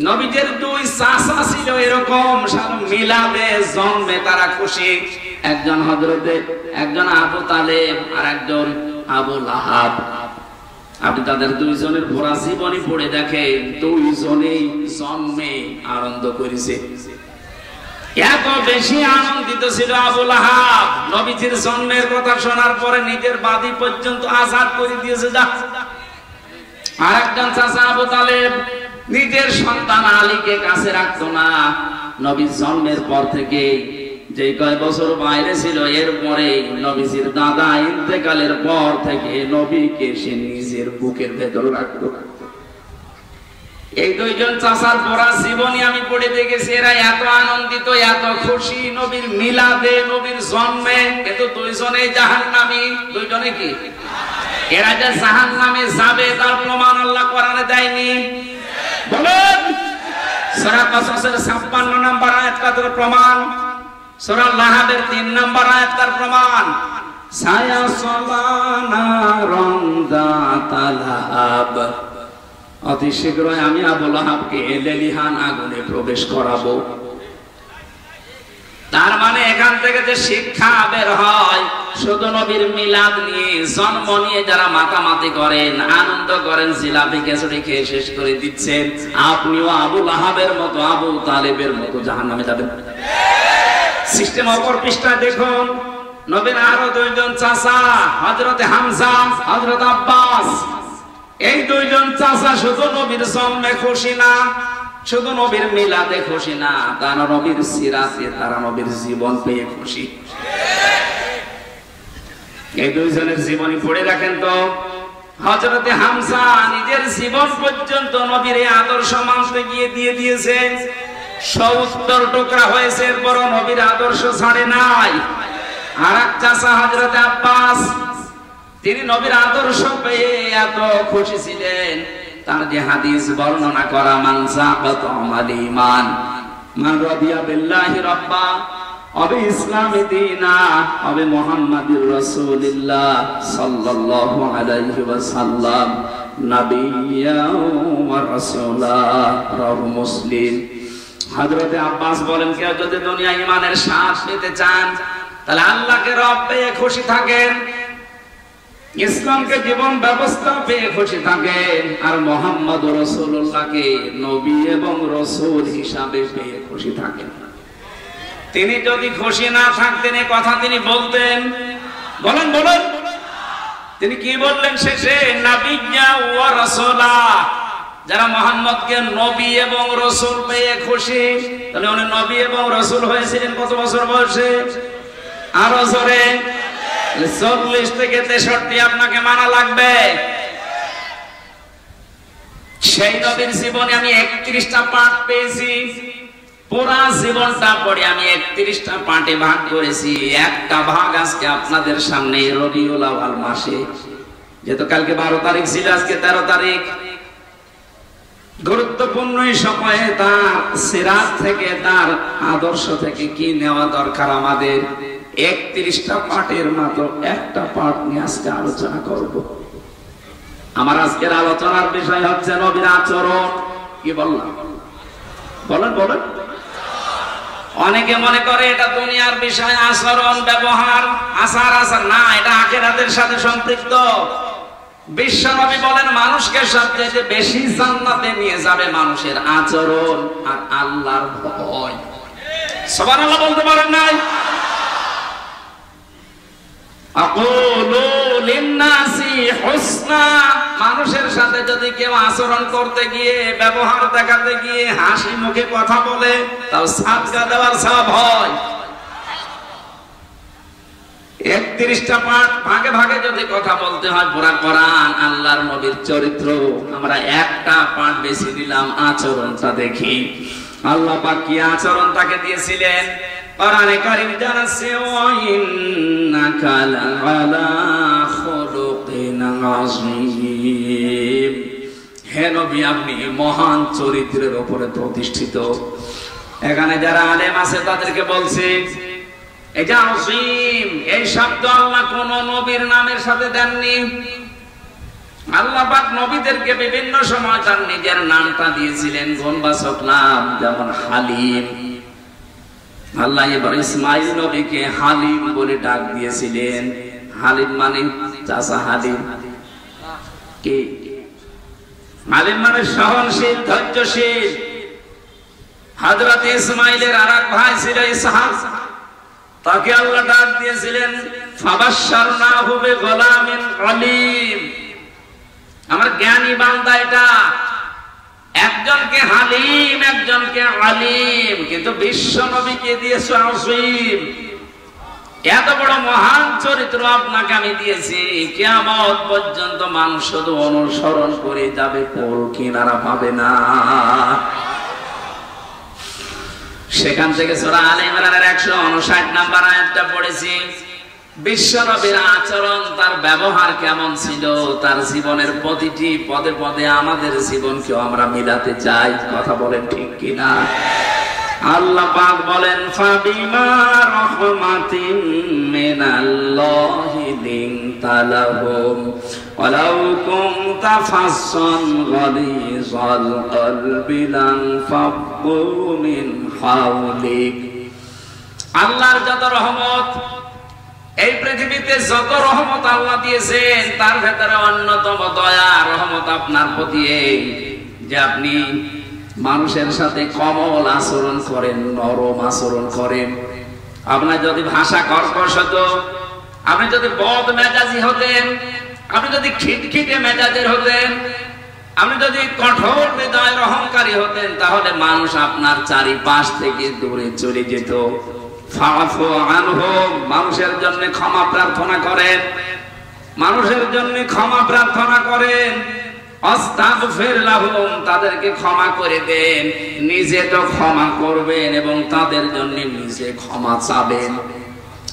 নবীদের দুই চাচা ছিল এরকম, মিলাদে জন্মে তারা খুশি। একজন হযরতে, একজন আবু তালেব আর একজন আবু লাহাব। আপনি তাদের দুইজনের পুরা জীবনী পড়ে দেখেন, দুইজনেই জন্মে আনন্দ করেছে। এত বেশি আনন্দিত ছিল আবু লাহাব, নবীজির জন্মের কথা শোনার পরে নিজের বাদী পর্যন্ত আজাদ করে দিয়েছে। আর একজন চাচা আবু তালেব নিজের সন্তান আলীকে কাছে রাখতো না। নবীর জন্মের পর থেকে যে কয় বছর বাইরে ছিল, এরপরে নবীজির দাদা ইন্তেকালের পর থেকে নবীকে সে নিজের বুকের ভেতর রাখতো। এই দুইজন চাচার পড়া জীবনী আমি পড়ে দেখেছি, এরা এত আনন্দিত, এত খুশি নবীর মিলাদে, নবীর জন্মে। কিন্তু দুইজনে জাহান্নামী। দুইজনে কি? এরা যে জাহান্নামে যাবে তার প্রমাণ আল্লাহ কোরআনে দেয়নি। বলেন, সূরা কসসের 56 নম্বর আয়াত তার প্রমাণ, সূরা লাহাবের 3 নম্বর আয়াত তার প্রমাণ। সায়াসলানা রন্দাতালাব, অতি শীঘ্রই আমি আবু লাহাবকে লেলিহান আগুনে প্রবেশ করাবো। তার মানে এখান থেকে যে শিক্ষা বের হয়, শুধু নবীর মিলাদ নিয়ে, জন্ম নিয়ে যারা মাতামাতি করেন, আনন্দ করেন, জিলাপি খিচুড়ি খেয়ে শেষ করে দিচ্ছেন, আপনিও আবু লাহাবের মতো, আবু তালেবের মতো জাহান্নামে যাবেন। সিস্টেম অপর পৃষ্ঠায় দেখুন, নবীর আরো দুইজন চাচা, হযরতে হামজা, হযরত আব্বাস। এই দুইজন চাচা শুধু নবীর জন্মে খুশি না, শুধু নবীর মিলাদে খুশি না, তারা নবীর সিরাতে, তারা নবীর জীবন পেয়ে খুশি। এই দুইজনের জীবনী পড়ে দেখেন তো। হযরতে হামজা নিজের জীবন পর্যন্ত নবীর এই আদর্শ মানতে গিয়ে দিয়ে দিয়েছেন। 70 টুকরা হয়েছে, এরপর নবীর আদর্শ ছাড়ে নাই। আর এক চাচা হযরতে আব্বাস, তিনি নবীর আদর্শ পেয়ে এত খুশি ছিলেন, তার যে হাদিস বর্ণনা করা, মান সাবাত আমাল ঈমান, মান রাদিয়া বিল্লাহি রাব্বা ওয়া ইসলামি দীনা ওয়া মুহাম্মাদুর রাসূলুল্লাহ সাল্লাল্লাহু আলাইহি ওয়াসাল্লাম নাবিয়্যা ওয়া রাসূলা, রাওয়াহু মুসলিম। হযরতে আব্বাস বলেন, কেউ যদি দুনিয়া ঈমানের স্বাদ পেতে চান, তাহলে আল্লাহকে রব পেয়ে খুশি থাকেন, ইসলামকে জীবন ব্যবস্থা পেয়ে খুশি থাকেন, আর মুহাম্মদ রাসূলুল্লাহকে নবী এবং রাসূল হিসাবে পেয়ে খুশি থাকেন। তিনি যদি খুশি না থাকতেন, এই কথা তিনি বলতেন? বলেন বলেন, তিনি কি বললেন শেষে? নাবিয়্যা ওয়া রাসূলা। যারা মুহাম্মদকে নবী এবং রাসূল পেয়ে খুশি, তাহলে উনি নবী এবং রাসূল হয়েছিলেন কত বছর বয়সে? আরো জোরে, 40 থেকে 63 আপনাকে মানা লাগবে। সেই নবীর জীবনে আমি 31টা পাঠ পেয়েছি। পুরা জীবনটা পড়ে আমি 31টা পাঠে ভাগ করেছি। একটা ভাগ আজকে আপনাদের সামনে রবিউল আউয়াল মাসে, যেহেতু কালকে 12 তারিখ ছিল, আজকে 13 তারিখ, গুরুত্বপূর্ণ এই সময়ে তার সিরাত থেকে, তার আদর্শ থেকে কি নেওয়া দরকার আমাদের, 31টা পাঠের মাত্র একটা পাঠ নিয়ে আজকে আলোচনা করব। আমার আজকের আলোচনার বিষয় হচ্ছে নবীর আচরণ। কি বললাম? বলেন বলেন। অনেকে মনে করে এটা দুনিয়ার বিষয়, আচরণ, ব্যবহার, আচার আচার না, এটা আখিরাতের সাথে সম্পৃক্ত। বিশ্বনবী বলেন, মানুষকে সবচেয়ে বেশি জান্নাতে নিয়ে যাবে মানুষের আচরণ আর আল্লাহর ভয়। সুবহানাল্লাহ বলতে পারেন নাই? আকুলু লিন্নাসি হুসনা, মানুষের সাথে যদি কেউ আচরণ করতে গিয়ে, ব্যবহার দেখাতে গিয়ে হাসি মুখে কথা বলে, তাও সাদকা দেওয়ার সওয়াব হয়। 31টা পাঠ ভাগে ভাগে যদি কথা বলতে হয়, পুরা কোরআন, আল্লাহর নবীর চরিত্র, আমরা একটা পাঠ বেছে নিলাম, আচরণটা দেখি। আল্লাহ পাক কি আচরণ তাকে দিয়েছিলেন? কোরআনে কারীম জানাচ্ছে ওয়া ইন্নাকা লাআলা খুলুকিন আযীম। হে নবী, আপনি মহান চরিত্রের উপরে প্রতিষ্ঠিত। এখানে যারা আলেম আছে তাদেরকে বলছে এই যে আযীম, এই শব্দ আল্লাহ কোন নবীর নামের সাথে দেননি। আল্লাহ পাক নবীদেরকে বিভিন্ন সময় তার নিজের নামটা দিয়েছিলেন, গুণবাচক নাম, যেমন হালিম। আল্লাহ এবার ইসমাঈল নবীকে হালিম বলে ডাক দিয়েছিলেন। হালিম মানে চাচা হালিম, কি হালিম মানে সহনশীল, ধৈর্যশীল। হযরত ইসমাঈলের আরেক ভাই ছিল ইসহাক, তাকে আল্লাহ ডাক দিয়েছিলেন ফাবাশশারনাহু বিগুলামিন আলীম। আমার জ্ঞানী বান্দা এটা, একজনকে হালিম একজনকে আলিম, কিন্তু বিশ্ব নবীকে দিয়েছে আযীম। এত বড় মহান চরিত্র আপনাকে আমি দিয়েছি, কিয়ামত পর্যন্ত মানুষ শুধু অনুসরণ করে যাবে, কোল কিনারা পাবে না। সেখান থেকে সূরা আলে ইমরানের 159 নম্বর আয়াতটা পড়েছি। বিশ্ব নবীর আচরণ, তার ব্যবহার কেমন ছিল, তার জীবনের প্রতিটি পদে পদে আমাদের জীবনকেও আমরা মিলাতে চাই। কথা বলেন ঠিক কিনা? আল্লাহ পাক বলেন ফাবিমা রাহমাতিন মিনাল্লাহি লিনতা লাহুম ওয়ালাউ কুনতা ফাসসান গালিযাল কলবি লানফাদ্দু মিন হাওলিক। আল্লাহর যত রহমত, এই পৃথিবীতে যত রহমত আল্লাহ দিয়েছেন, তার ভেতরে অন্যতম দয়া রহমত আপনার প্রতি এই যে আপনি মানুষের সাথে কোমল আচরণ করেন, নরম আচরণ করেন। আপনার যদি ভাষা কর্কশ হতো, আপনি যদি বদ মেজাজি হতেন, আপনি যদি খিটখিটে মেজাজের হতেন, আপনি যদি কঠোর হৃদয়ের অহংকারী হতেন, তাহলে মানুষ আপনার চারিপাশ থেকে দূরে চলে যেত। ফাফু আনহুম, মানুষের জন্য ক্ষমা প্রার্থনা করেন, মানুষের জন্য ক্ষমা প্রার্থনা করেন। আস্তাগফির লাহুম, তাদেরকে ক্ষমা করে দেন। নিজে তো ক্ষমা করবেন এবং তাদের জন্য নিজে ক্ষমা চাবেন।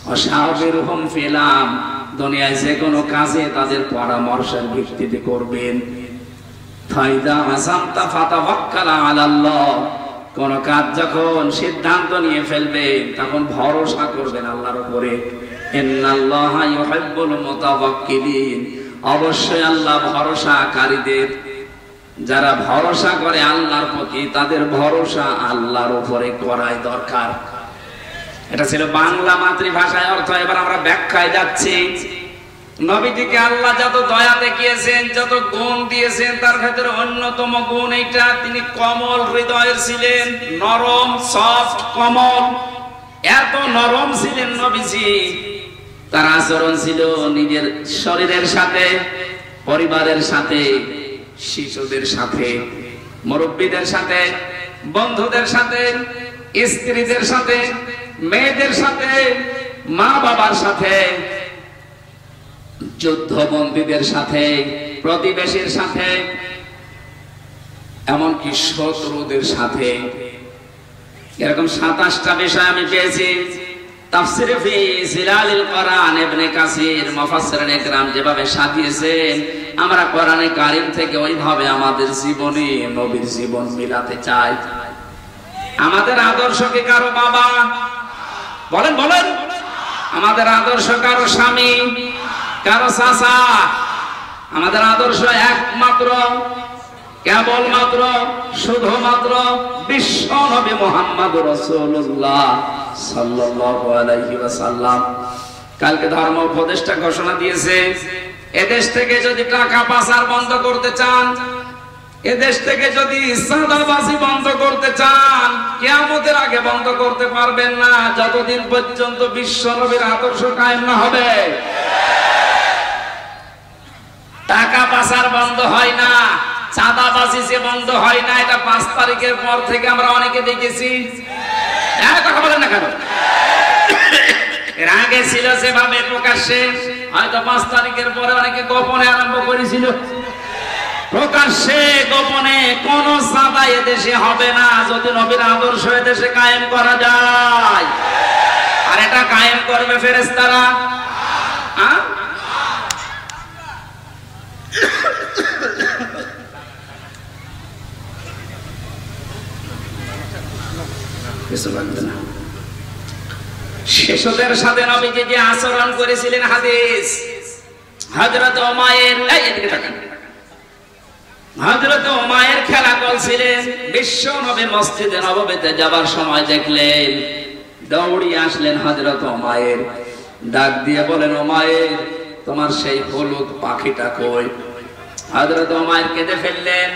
ওয়াশাবিরহুম ফিল আমর, দুনিয়ায় যে কোনো কাজে তাদের পরামর্শের ভিত্তিতে করবেন। ফাইদা আযামতা ফাতাওয়াক্কাল আলাল্লাহ, কোন কাজ যখন সিদ্ধান্ত নিয়ে ফেলবেন তখন ভরসা করবেন আল্লাহর উপরে। ইন্নাল্লাহা ইউহিব্বুল মুতাওয়াক্কিলিন, অবশ্যই আল্লাহ ভরসাকারীদের, যারা ভরসা করে আল্লাহর প্রতি, তাদের ভরসা আল্লাহর উপরে করাই দরকার। এটা ছিল বাংলা মাতৃভাষায় অর্থ। এবার আমরা ব্যাখ্যায় যাচ্ছি। নবীজিকে আল্লাহ যত দয়া দেখিয়েছেন, যত গুণ দিয়েছেন, তার ভেতরে অন্যতম গুণ এইটা, তিনি কোমল হৃদয়ের ছিলেন, নরম, সফট, কোমল। এত নরম ছিলেন নবীজি, তার আচরণ ছিল নিজের শরীরের সাথে, পরিবারের সাথে, শিশুদের সাথে, মুরব্বীদের সাথে, বন্ধুদের সাথে, স্ত্রীদের সাথে, মেয়েদের সাথে, মা বাবার সাথে, যুদ্ধবন্দীদের সাথে, প্রতিবেশীর সাথে, এমনকি শত্রুদের সাথে। এরকম 27টা বিষয় আমি পেয়েছি। তাফসীরে ফি জিলালিল কোরআন ইবনে কাসির মুফাসসিরিন ইকরাম যেভাবে সাজিয়েছেন, আমরা কোরআনে কারীম থেকে ওইভাবে আমাদের জীবনে নবীর জীবন মিলাতে চাই। আমাদের আদর্শ কি কারো বাবা? বলেন বলেন। আমাদের আদর্শ কারো স্বামী, কারো চাচা? আমাদের আদর্শ একমাত্র, কেবলমাত্র, শুধুমাত্র বিশ্ব নবী মুহাম্মদুর রাসূলুল্লাহ সাল্লাল্লাহু আলাইহি ওয়াসাল্লাম। কালকে ধর্ম উপদেষ্টা ঘোষণা দিয়েছে, এদেশ থেকে যদি টাকা পাচার বন্ধ করতে চান, এদেশ থেকে যদি চাঁদাবাজি বন্ধ করতে চান, কিয়ামতের আগে বন্ধ করতে পারবেন না, যতদিন পর্যন্ত বিশ্ব নবীর আদর্শ কায়েম না হবে। টাকা পাচার বন্ধ হয় না, চাঁদাবাজি যে বন্ধ হয় না, এটা 5 তারিখের পর থেকে আমরা অনেকে দেখেছি। কথা বলেন না কেন? এর আগে ছিল যেভাবে প্রকাশ্যে, হয়তো 5 তারিখের পরে অনেকে গোপনে আরম্ভ করেছিল। প্রকাশ্যে গোপনে কোন চাঁদা এদেশে হবে না, যদি নবীর আদর্শ এদেশে কায়েম করা যায়। আর এটা কায়েম করবে ফেরেশতারা। শিশুদের সাথে নবীজি যে আচরণ করেছিলেন, হাদিস হযরত উমাইর, এদিকে তাকান, হযরত উমাইর খেলা করছিলেন। বিশ্ব নবী মসজিদে নববীতে যাবার সময় দেখলেন, দৌড়িয়ে আসলেন হযরত উমাইর, ডাক দিয়ে বলেন, উমাইর তোমার সেই হলুদ পাখিটা কই? হযরত উমাইর কেঁদে ফেললেন,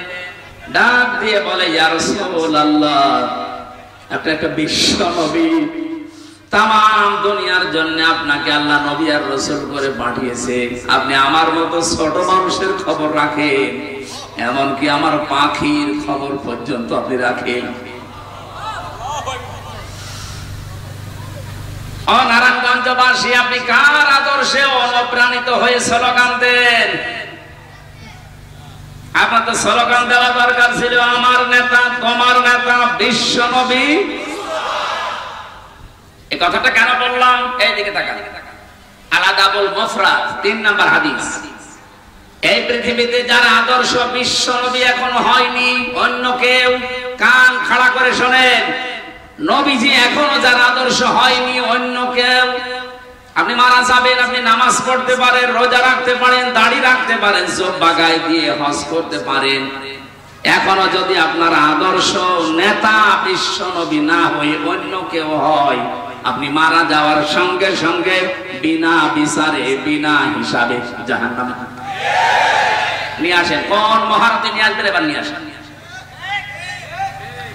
ডাক দিয়ে বলে, ইয়া রাসূলুল্লাহ, একটা বিশ্ব নবী, তাম দুনিয়ার জন্য আপনাকে আল্লাহ নবী আর রাসূল করে পাঠিয়েছে, আপনি আমার মতো ছোট মানুষের খবর রাখেন, এমনকি আমার পাখির খবর পর্যন্ত আপনি রাখেন। নারায়ণগঞ্জবাসী, আপনি কার আদর্শে অনুপ্রাণিত হয়ে স্লোগান দেন? আপনার তো স্লোগান দেওয়া দরকার ছিল, আমার নেতা, তোমার নেতা বিশ্ব নবী। এই কথাটা কেন বললাম? এই দিকে তাকান, আল-আদাবুল মুফরাদ 3 নম্বর হাদিস। এই পৃথিবীতে যারা আদর্শ বিশ্ব নবী এখনো হয়নি, অন্য কেউ, কান খাড়া করে শোনেন, নবীজি এখনো যারা আদর্শ হয়নি, অন্য কেউ। আপনি মারা যাবেন, আপনি নামাজ পড়তে পারেন, রোজা রাখতে পারেন, দাড়ি রাখতে পারেন, চোখ বাগায় দিয়ে হজ করতে পারেন, এখনো যদি আপনার আদর্শ নেতা বিশ্ব নবী না হয়ে অন্য কেউ হয়, আপনি মারা যাওয়ার সঙ্গে সঙ্গে বিনা বিচারে, বিনা হিসাবে জাহান্নামে নিয়ে আসেন। কোন মহারতে নিয়ে আসবেন? এবার নিয়ে আসেন।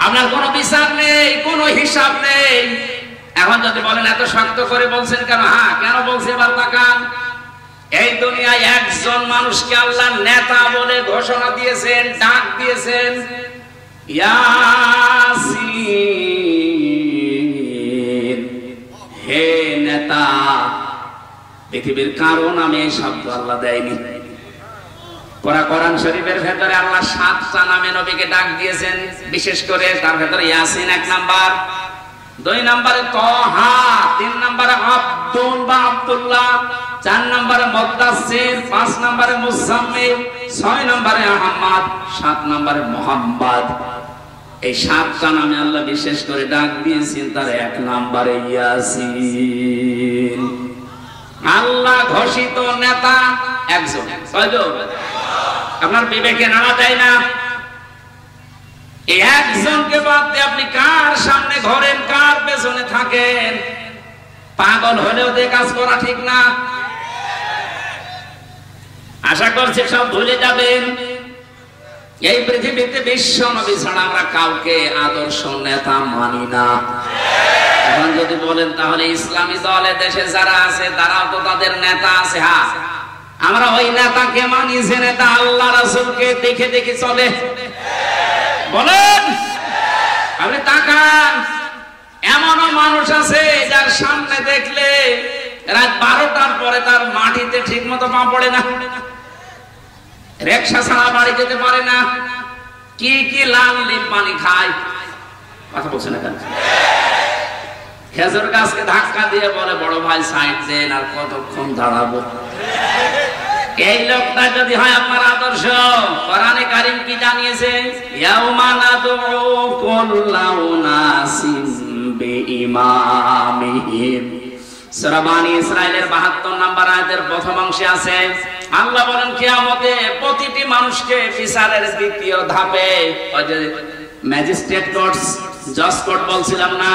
আপনার কোনো বিচার নেই, কোনো হিসাব নেই। এখন যদি বলেন এত শক্ত করে বলছেন কেন? হ্যাঁ, কেন বলছে এবার তাকান। এই দুনিয়ায় একজন মানুষকে আল্লাহ নেতা বলে ঘোষণা দিয়েছেন, ডাক দিয়েছেন, ইয়াসিন, হে নেতা। পৃথিবীর কারো নামে এই শব্দ আল্লাহ দেয়নি। কোরআন শরীফের ভেতরে আল্লাহ 7টা নামে নবীকে ডাক দিয়েছেন, বিশেষ করে তার ভেতরে ইয়াসিন 1 নাম্বার, 2 নম্বরে তাহা, 3 নম্বরে আব্দুল বা আব্দুল্লাহ, 4 নম্বরে মুদাসসির, 5 নম্বরে মুজাম্মিল, 6 নম্বরে আহমদ, 7 নম্বরে মুহাম্মদ। এই 7টা নামে আল্লাহ বিশেষ করে ডাক দিয়েছেন, তার 1 নম্বরে ইয়াসিন। আল্লাহ ঘোষিত নেতা একজন। কয়জন? আপনার বিবেকে নাড়া দেয় না? এই একজনকে বাদ দিয়ে আপনি কার সামনে ঘোরেন, কার পেছনে থাকেন? পাগল হলেও তো কাজ করা ঠিক না। আশা করছি সব ভুলে যাবেন। এই পৃথিবীতে বিশ্ব নবী ছাড়া আমরা কাউকে আদর্শ নেতা মানি না। এখন যদি বলেন তাহলে ইসলামী দলে দেশে যারা আছে তারাও তো তাদের নেতা আছে। হ্যাঁ, আমরা ওই নেতাকে মানি যে নেতা আল্লাহ রাসূলকে দেখে দেখে চলে। বলেন, আপনি তাকান, এমনও মানুষ আছে যার সামনে দেখলে রাত 12টার পরে তার মাটিতে ঠিক মতো পা পড়ে না, রিকশা ছাড়া বাড়ি যেতে পারে না, কি কি লাল লিপ পানি খায়। কথা বলছে না কেন? খেজুর গাছকে ধাক্কা দিয়ে বলে, বড় ভাই সাইড দেন, আর কতক্ষণ দাঁড়াবো। এই লোকটা যদি হয় আপনার আদর্শ, কোরআনে কারীম কি জানিয়েছে? ইয়াউমা নাদউ কুল্লা উনাসিন বিইমামিহিম। সূরা বনী ইসরাঈলের 72 নম্বর আয়াতের প্রথম অংশে আছে, আল্লাহ বলেন কিয়ামতে প্রতিটি মানুষকে বিচারের দ্বিতীয় ধাপে, ওই যে ম্যাজিস্ট্রেট কোর্টস, জজ কোর্ট বলছিলাম না,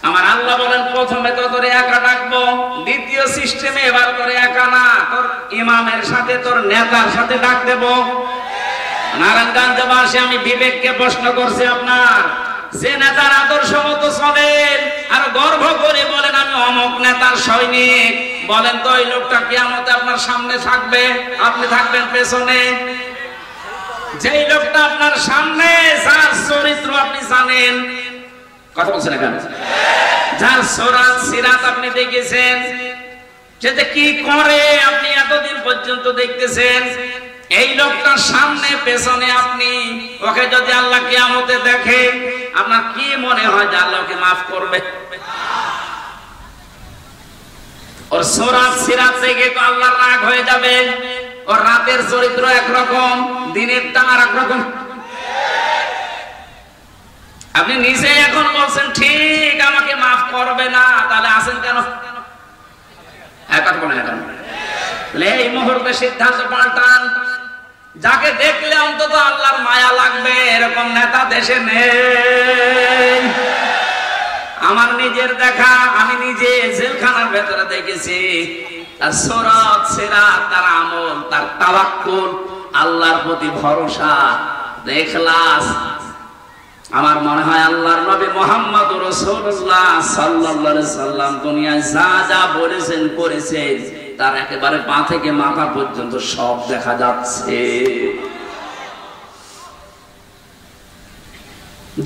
আমার আল্লাহ বলেন প্রথমে তো তোরে একা ডাকবো, দ্বিতীয় সিস্টেমে এবার তোরে একা না, তোর ইমামের সাথে, তোর নেতার সাথে ডাক দেব। নারায়ণগঞ্জবাসী, আমি বিবেককে প্রশ্ন করছি, আপনার যে নেতার আদর্শ মতো চলেন আর গর্ব করে বলেন আমি অমুক নেতার সৈনিক, বলেন তো ওই লোকটা কিয়ামতে আপনার সামনে থাকবে, আপনি থাকবেন পেছনে? যেই লোকটা আপনার সামনে, যার চরিত্র আপনি জানেন, কথা বলছেন কেন, যার সুরাত সিরাত আপনি দেখেছেন, সে যে কি করে আপনি এতদিন পর্যন্ত দেখতেছেন, এই লোকটার সামনে পেছনে আপনি, ওকে যদি আল্লাহ কিয়ামতে দেখে, আপনার কি মনে হয় যে আল্লাহকে মাফ করবে? ওর সূরাত সিরাত থেকে তো আল্লাহর রাগ হয়ে যাবে। ওর রাতের চরিত্র একরকম, দিনেরটা আর একরকম। আপনি নিজে এখন বলছেন ঠিক আমাকে মাফ করবে না, তাহলে আসেন কেন? এই মুহূর্তে সিদ্ধান্ত পাল্টান। যাকে দেখলে অন্তত আল্লাহর মায়া লাগবে এরকম নেতা দেশে নেই। আমার নিজের দেখা, আমি নিজে জেলখানার ভেতরে দেখেছি। তার সূরাত সিরাত, তার আমল, তার তাওয়াক্কুল, আল্লাহর প্রতি ভরসা, ইখলাস। আমার মনে হয় আল্লাহর নবী মুহাম্মদুর রাসূলুল্লাহ সাল্লাল্লাহু আলাইহি সাল্লাম দুনিয়ায় যা যা বলেছেন করেছেন তার একেবারে পা থেকে মাথা পর্যন্ত সব দেখা যাচ্ছে।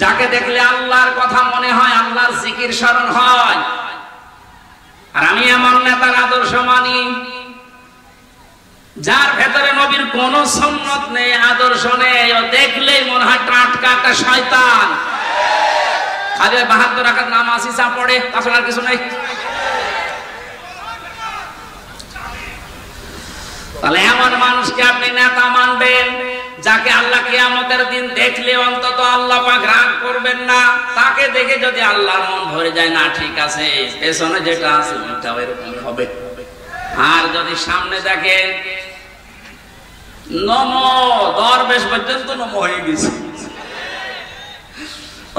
যাকে দেখলে আল্লাহর কথা মনে হয়, আল্লাহর জিকির স্মরণ হয়। আর আমি এমন নেতার আদর্শ মানি যার ভেতরে নবীর কোন সুন্নত নেই, আদর্শ নেই, ও দেখলেই মনে হয় টাটকা একটা শয়তান। খালি 72 রাকাত নামাজ হিসাব পড়ে, তাছাড়া কিছু নেই। তাহলে এমন মানুষকে আপনি নেতা মানবেন যাকে আল্লাহ কিয়ামতের দিন দেখলে অন্তত আল্লাহ পাক রাগ করবেন না। তাকে দেখে যদি আল্লাহর মন ভরে যায়, না ঠিক আছে পেছনে যেটা আছে ওইটাও এরকম হবে। আর যদি সামনে দেখে নমো, দরবেশ পর্যন্ত নমো হয়ে গেছে।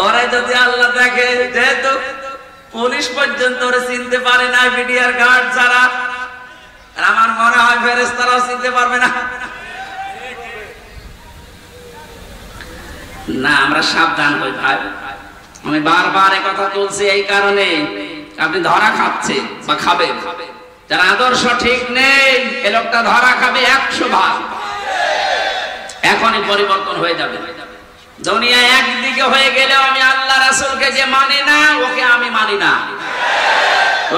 ওরা যদি আল্লাহ দেখে, যেহেতু পুলিশ পর্যন্ত ওরা চিনতে পারে না, বিডিআর গার্ড ছাড়া, আমার মনে হয় ফেরেশতারাও চিনতে পারবে না। না, আমরা সাবধান হই ভাই। আমি বারবার এই কথা তুলছি এই কারণে, আপনি ধরা খাচ্ছেন বা খাবেন, যার আদর্শ ঠিক নেই এ লোকটা ধরা খাবে 100 ভাগ। এখনই পরিবর্তন হয়ে যাবে। দুনিয়া একদিকে হয়ে গেলেও আমি আল্লাহ রাসূলকে যে মানি না, ওকে আমি মানি না।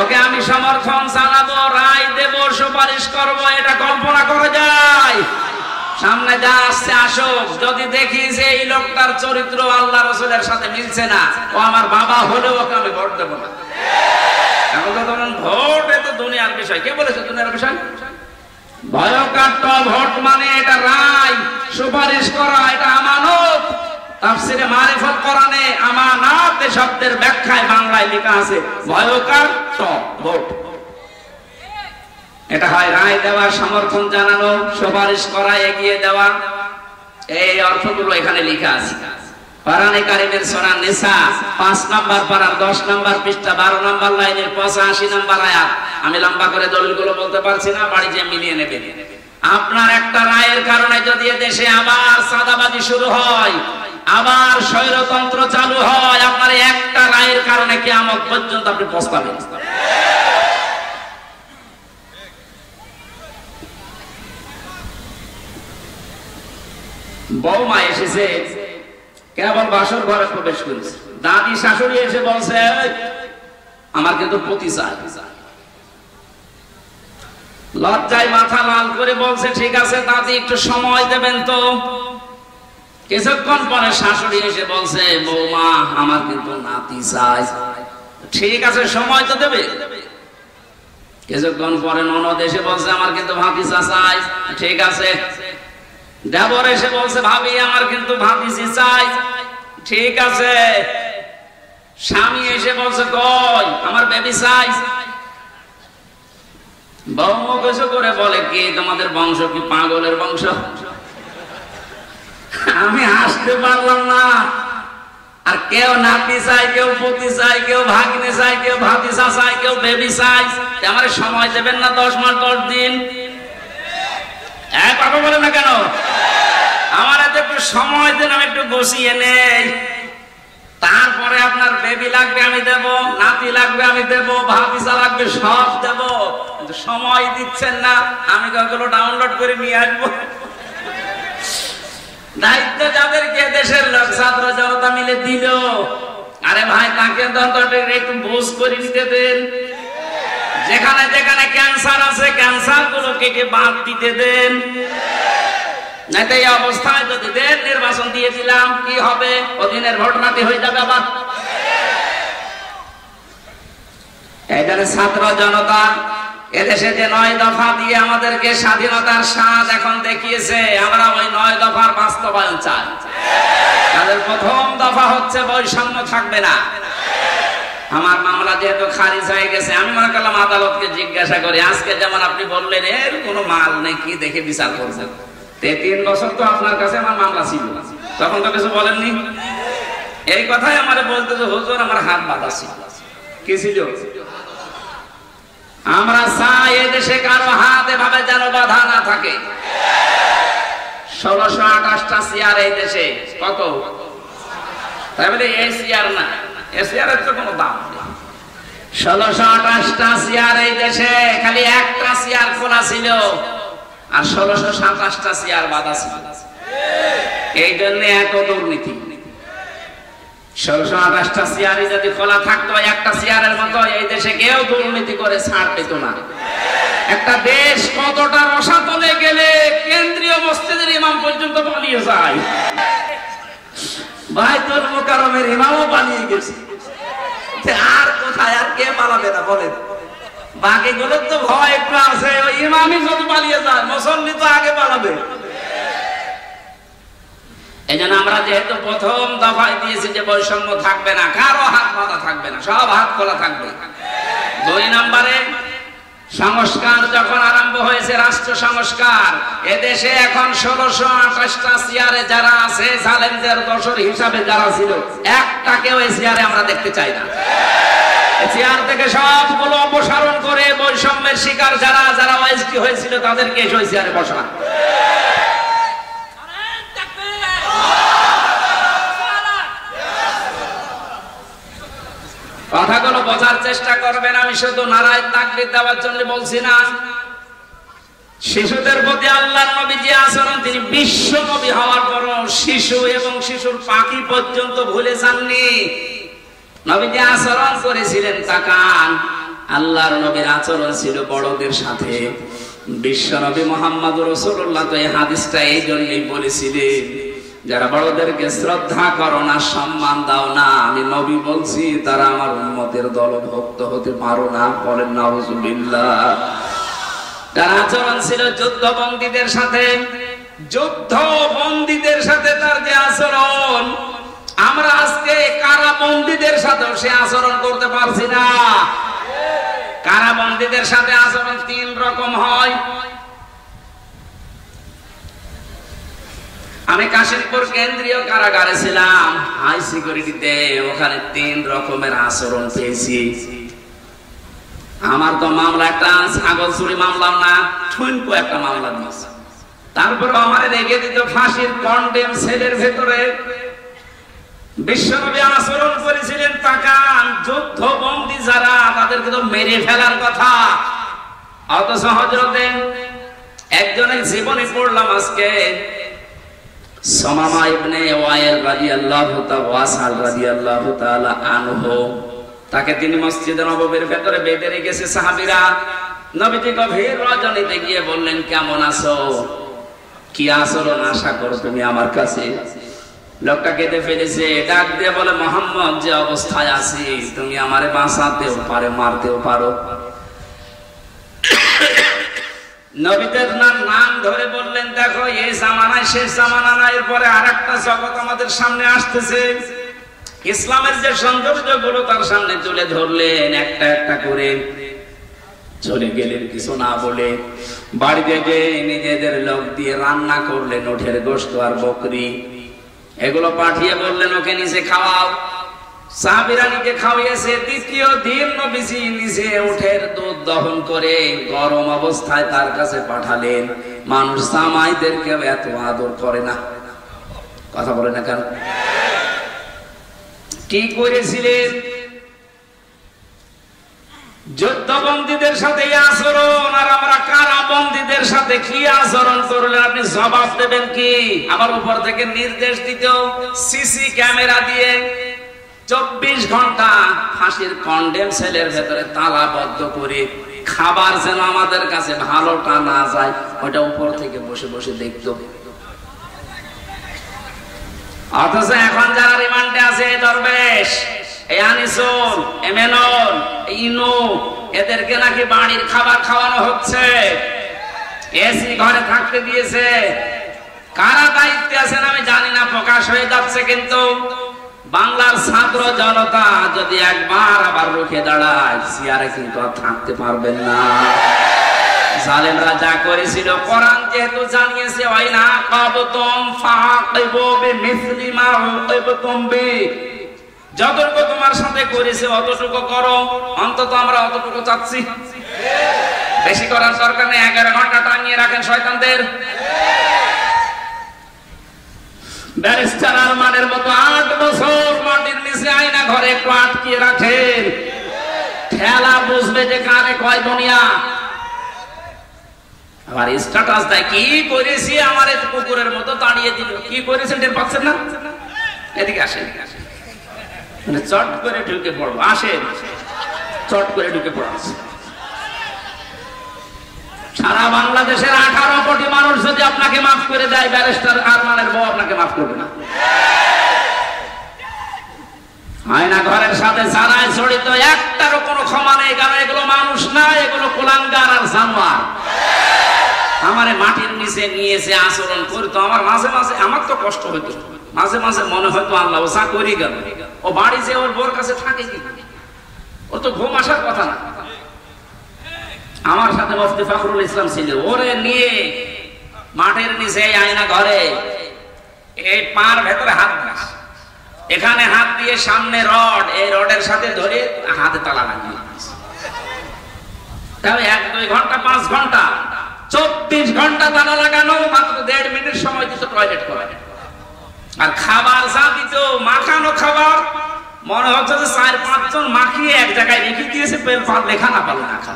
ওকে আমি সমর্থন জানাবো, রায় দেব, সুপারিশ করব, এটা কল্পনা করা যায়। সামনে যা আসছে আসুক, যদি দেখি যে এই লোকটার চরিত্র আল্লাহ রাসূলের সাথে মিলছে না, ও আমার বাবা হলেও ওকে আমি ভোট দেব না। এখন তো ধরুন ভোট এ তো দুনিয়ার বিষয়। কে বলেছে দুনিয়ার বিষয়? ভয়কাট্য ভোট মানে এটা রায়, সুপারিশ করা, এটা আমানত। তাফসিরে মারিফাত কোরআনে আমানত এই শব্দের ব্যাখ্যায় বাংলায় লেখা আছে ভয়কাট্য ভোট। এটা হয় রায় দেওয়া, সমর্থন জানানো, সুপারিশ করা, এগিয়ে দেওয়া। এই অর্থগুলো এখানে লেখা আছে। কোরআনে কারীমের সূরা নিসা 5 নম্বর পারার 10 নম্বর পৃষ্ঠা 12 নম্বর লাইনের 85 নম্বর আয়াত। আমি লম্বা করে দলিলগুলো বলতে পারছি না, বাড়ি যেয়ে মিলিয়ে নেবেন। আপনার একটা রায়ের কারণে যদি দেশে আবার সাদাবাজি শুরু হয়, আবার স্বৈরতন্ত্র চালু হয়, আপনার একটা রায়ের কারণে কিয়ামত পর্যন্ত আপনি পস্তাবেন। বৌমা এসেছে, কেবল বাসর ঘরে প্রবেশ করেছে, দাদি শাশুড়ি এসে বলছে আমার কিন্তু পতি চাই। লজ্জায় মাথা লাল করে বলছে ঠিক আছে দাদি একটু সময় দেবেন তো। কিছুক্ষণ পরে শাশুড়ি এসে বলছে বৌমা আমার কিন্তু নাতি চাই। ঠিক আছে সময় তো দেবে। কিছুক্ষণ পরে ননদ এসে বলছে আমার কিন্তু ভাতিজা চাই। ঠিক আছে। দেবর এসে বলছে ভাবি আমার কিন্তু ভাতিজি চাই। ঠিক আছে। স্বামী এসে বলছে কই আমার বেবি চাই। বৌমা কিছু করে বলে কি তোমাদের বংশ কি পাগলের বংশ? আমি হাসতে পারলাম না। আর কেউ নাতি চাই, কেউ পতি চাই, কেউ ভাগ্নে চাই, কেউ ভাতিজা চাই, কেউ বেবি চাই। আমার সময় দেবেন না 10 মাস 10 দিন? কথা বলে না কেন? আমার এত একটু সময় দেন, আমি একটু বসিয়ে নেই। তারপরে আপনার বেবি লাগবে আমি দেব, নাতি লাগবে আমি দেব, ভাতিজা লাগবে সব দেব। কিন্তু সময় দিচ্ছেন না। আমি ওগুলো ডাউনলোড করে নিয়ে আসবো। দায়িত্ব যাদেরকে দেশের লোক ছাত্র জনতা মিলে দিল, আরে ভাই তাকে একটু বুঝ করে নিতে দেন। যেখানে যেখানে ক্যান্সার আছে ক্যান্সার গুলো কেটে বাদ দিতে দেন। এই অবস্থায় যদি দেন নির্বাচন দিয়ে দিলাম কি হবে? অধীনের ঘটনাটি হয়ে যাবে আবার। এখানে ছাত্র জনতা এদেশে যে 9 দফা দিয়ে আমাদেরকে স্বাধীনতার স্বাদ এখন দেখিয়েছে, আমরা ওই 9 দফার বাস্তবায়ন চাই। তাদের প্রথম দফা হচ্ছে বৈষম্য থাকবে না। আমার মামলা যেহেতু খারিজ হয়ে গেছে, আমি মনে করলাম আদালতকে জিজ্ঞাসা করি, আজকে যেমন আপনি বললেন এর কোনো মাল নেই, কি দেখে বিচার করছেন? 3 বছর তো আপনার কাছে আমার মামলা ছিল, তখন তো কিছু বলেননি। এই কথাই আমার বলতে যে হুজুর আমার হাত বাঁধা ছিল। কি ছিল? আমরা চাই এই দেশে কারো হাত এভাবে যেন বাঁধা না থাকে। 1628টা চেয়ার এই দেশে, কত? তাই বলে এই চেয়ার না, এই চেয়ারের তো কোনো দাম নেই। 1628টা চেয়ার এই দেশে, খালি একটা চেয়ার খোলা ছিল আর 1627টা চেয়ার বাঁধা ছিল। এই জন্য এত দুর্নীতি। 1628টা চেয়ারই যদি খোলা থাকতো একটা চেয়ারের মতো, এই দেশে কেউ দুর্নীতি করে ছাড় পেত না। একটা দেশ কতটা রসাতলে গেলে কেন্দ্রীয় মসজিদের ইমাম পর্যন্ত পালিয়ে যায়। বাইতুল মুকাররমের ইমামও পালিয়ে গেছে। আর কোথায়, আর কে পালাবে না বলেন? বাকিগুলোর তো ভয় একটু আছে, ওই ইমামই যদি পালিয়ে যায়, মুসল্লি তো আগে পালাবে। এই জন্য আমরা যেহেতু প্রথম দফায় দিয়েছি যে বৈষম্য থাকবে না, কারো হাত বাঁধা থাকবে না, সব হাত খোলা থাকবে। 2 নম্বরে সংস্কার যখন আরম্ভ হয়েছে, রাষ্ট্র সংস্কার, এদেশে এখন 1628টা চেয়ারে যারা আছে, জালেমদের দোসর হিসাবে যারা ছিল, একটাকেও এই চেয়ারে আমরা দেখতে চাই না। এই চেয়ার থেকে সবগুলো অপসারণ করে বৈষম্যের শিকার যারা যারা ওএসডি হয়েছিল তাদেরকে ওই চেয়ারে বসান। কথাগুলো বোঝার চেষ্টা করবেন। আমি শুধু নারায়ে তাকবীর দেওয়ার জন্য বলছি না। শিশুদের প্রতি আল্লাহর নবী যে আচরণ, তিনি বিশ্ব নবী হওয়ার পরও শিশু এবং শিশুর পাখি পর্যন্ত ভুলে যাননি। নবী যে আচরণ করেছিলেন তাকান, আল্লাহর নবীর আচরণ ছিল বড়দের সাথে। বিশ্ব নবী মুহাম্মদ রাসূলুল্লাহ তো এই হাদিসটা এই জন্যই বলেছিলেন, যারা বড়দেরকে শ্রদ্ধা করো না, সম্মান দাও না, আমি নবী বলছি তারা আমার উম্মতের দলভুক্ত হতে পারো না। বলেন নাউজুবিল্লাহ। তার আচরণ ছিল যুদ্ধবন্দীদের সাথে, যুদ্ধবন্দীদের সাথে তার যে আচরণ, আমরা আজকে কারাবন্দীদের সাথেও সে আচরণ করতে পারছি না। কারাবন্দীদের সাথে আচরণ 3 রকম হয়। আমি কাশিমপুর কেন্দ্রীয় কারাগারে ছিলাম, হাই সিকিউরিটিতে, ওখানে 3 রকমের আচরণ পেয়েছি। আমার তো মামলা একটা ছাগল চুরি মামলা না, ঠুনকো একটা মামলা দিয়েছে। তারপর আমার রেখে দিত ফাঁসির কন্ডেম সেলের ভেতরে। বিশ্বনবী আচরণ করেছিলেন তাকান, যুদ্ধবন্দী যারা, তাদেরকে তো মেরে ফেলার কথা, অথচ হযরতে একজনের জীবনে পড়লাম আজকে, সুমামা ইবনে ওয়াইল রাদিয়াল্লাহু তাআলা আনহু, তাকে তিনি মসজিদে নববীর ভেতরে বেঁধে রেখেছে সাহাবীরা। নবীজি গভীর রজনীতে গিয়ে বললেন, কেমন আছো, কি আচরণ আশা করো তুমি আমার কাছে? লোকটা কেঁদে ফেলেছে, ডাক দিয়ে বলে, মুহাম্মদ যে অবস্থায় আছি, তুমি আমারে বাঁচাতেও পারো, মারতেও পারো। নবীদের নাম ধরে বললেন, দেখো এই জামানায় শেষ জামানা না, এরপরে আরেকটা জগৎ আমাদের সামনে আসতেছে। ইসলামের যে সৌন্দর্য গুলো তার সামনে তুলে ধরলেন, একটা একটা করে। চলে গেলেন কিছু না বলে, বাড়িতে গিয়ে নিজেদের লোক দিয়ে রান্না করলেন ওঠের গোশত আর বকরি, এগুলো পাঠিয়ে বললেন ওকে নিচে খাওয়াও। সাহাবীরা নিজে খাওয়িয়েছে। দ্বিতীয় দিন নবীজি নিজে উঠের দুধ দহন করে গরম অবস্থায় তার কাছে পাঠালেন। মানুষ জামাইদেরকে এত আদর করে না, কথা বলে না কেন? কি করেছিলেন? যুদ্ধবন্দীদের সাথে আচরণ, আর আমরা কারাবন্দীদের সাথে কি আচরণ করলেন আপনি জবাব দেবেন কি? আমার উপর থেকে নির্দেশ দিত সিসি ক্যামেরা দিয়ে 24 ঘন্টা ফাঁসির কন্ডেম সেলের ভেতরে তালাবদ্ধ করে খাবার যেন আমাদের কাছে ভালোটা না যায়, ওটা উপর থেকে বসে বসে দেখতো। অথচ এখন যারা রিমান্ডে আছে, দরবেশ, এই আনিসুল, এমেনুল, ইনু, এদেরকে নাকি বাড়ির খাবার খাওয়ানো হচ্ছে, এসি ঘরে থাকতে দিয়েছে। কারা দায়িত্বে আছেন আমি জানি না, প্রকাশ হয়ে যাচ্ছে। কিন্তু বাংলার ছাত্র জনতা যদি একবার আবার রুখে দাঁড়ায়, চেয়ারে কিন্তু আর থাকতে পারবেন না। জালেমরা যা করেছিল, কোরআন যেহেতু জানিয়েছে ওয়াইনা কাবতুম ফাকিবু বিমিসলি মা উকিবতুম বি, যতটুকু তোমার সাথে করেছে অতটুকু করো। অন্তত আমরা অতটুকু চাচ্ছি, বেশি করার দরকার নেই। 11 ঘন্টা টাঙিয়ে রাখেন শয়তানদের। ব্যারিস্টার আরমানের মতো 8 বছর মাটির নিচে আয়না ঘরে একটু আটকিয়ে রাখেন, খেলা বুঝবে যে কারে কয় দুনিয়া। আবার স্ট্যাটাস দেয় কি করেছি, আমার এই কুকুরের মতো দাঁড়িয়ে দিল। কি করেছেন টের পাচ্ছেন না? এদিকে আসেন, মানে চট করে ঢুকে পড়বো। আসেন, চট করে ঢুকে পড়াচ্ছে। সারা বাংলাদেশের 18 কোটি মানুষ যদি আপনাকে মাফ করে দেয়, ব্যারিস্টার আরমানের বউ আপনাকে মাফ করবে না। আয়না ঘরের সাথে যারা জড়িত একটারও কোনো ক্ষমা নেই, কারণ এগুলো মানুষ না, এগুলো কুলাঙ্গার আর জানোয়ার। আমারে মাটির নিচে নিয়েছে আচরণ করতো, আমার মাঝে মাঝে আমার তো কষ্ট হইতো, মাঝে মাঝে মনে হয়তো আল্লাহ ও চাকরি গেল, ও বাড়ি যে ওর বোর কাছে থাকে কি, ওর তো ঘুম আসার কথা না। আমার সাথে মুফতি ফখরুল ইসলাম ছিল, ওরে নিয়ে মাঠের নিচে আয়না ঘরে এই পার ভেতরে হাত দাস, এখানে হাত দিয়ে সামনে রড, এই রডের সাথে ধরে হাতে তালা লাগিয়ে, তাহলে 1-2 ঘন্টা 5 ঘন্টা 24 ঘন্টা তালা লাগানো, মাত্র 1.5 মিনিট সময় দিত টয়লেট করে। আর খাবার যা দিত, মাখানো খাবার, মনে হচ্ছে যে 4-5 জন মাখিয়ে এক জায়গায় রেখে দিয়েছে, পেল পার লেখা না পারলে না খা।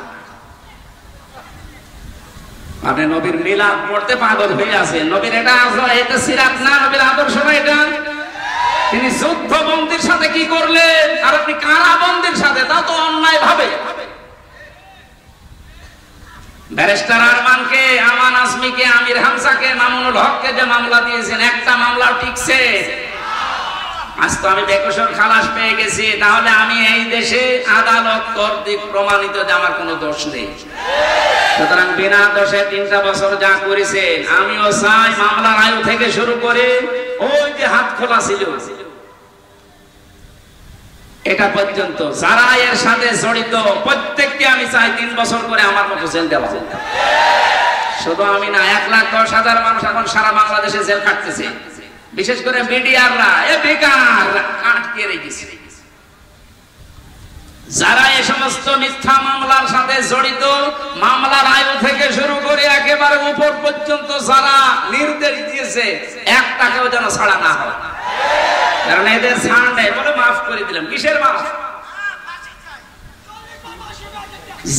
আপনি নবীর মিলাদ পড়তে পাগল হয়ে আছেন, নবীর এটা এটা সিরাত না, নবীর আদর্শ না এটা। তিনি যুদ্ধ বন্দীর সাথে কি করলেন, আর আপনি কারা বন্দীর সাথে, তা তো অন্যায় ভাবে। ব্যারিস্টার আরমানকে, আমান আজমিকে, আমির হামজাকে, মামুনুল হককে যে মামলা দিয়েছেন, একটা মামলাও টিকছে। আজ তো আমি বেকসুর খালাস পেয়ে গেছি, তাহলে আমি এই দেশে আদালত কর্তৃক প্রমাণিত যে আমার কোনো দোষ নেই। সুতরাং বিনা দোষে 3টা বছর যা করেছেন, আমিও চাই মামলার আয়ু থেকে শুরু করে ওই যে হাত খোলা ছিল এটা পর্যন্ত যারা এর সাথে জড়িত প্রত্যেককে আমি চাই 3 বছর করে আমার মতো জেল দেওয়া। শুধু আমি না, 1,10,000 মানুষ এখন সারা বাংলাদেশে জেল কাটতেছে, বিশেষ করে মিডিয়াররা এ বেকার আটকে রেখেছে। যারা এই সমস্ত মিথ্যা মামলার সাথে জড়িত, মামলার আয়ু থেকে শুরু করে একেবারে উপর পর্যন্ত যারা নির্দেশ দিয়েছে, 1 টাকাও যেন ছাড়া না হয়, কারণ এদের ছাড় নেই বলে মাফ করে দিলাম। কিসের মাফ?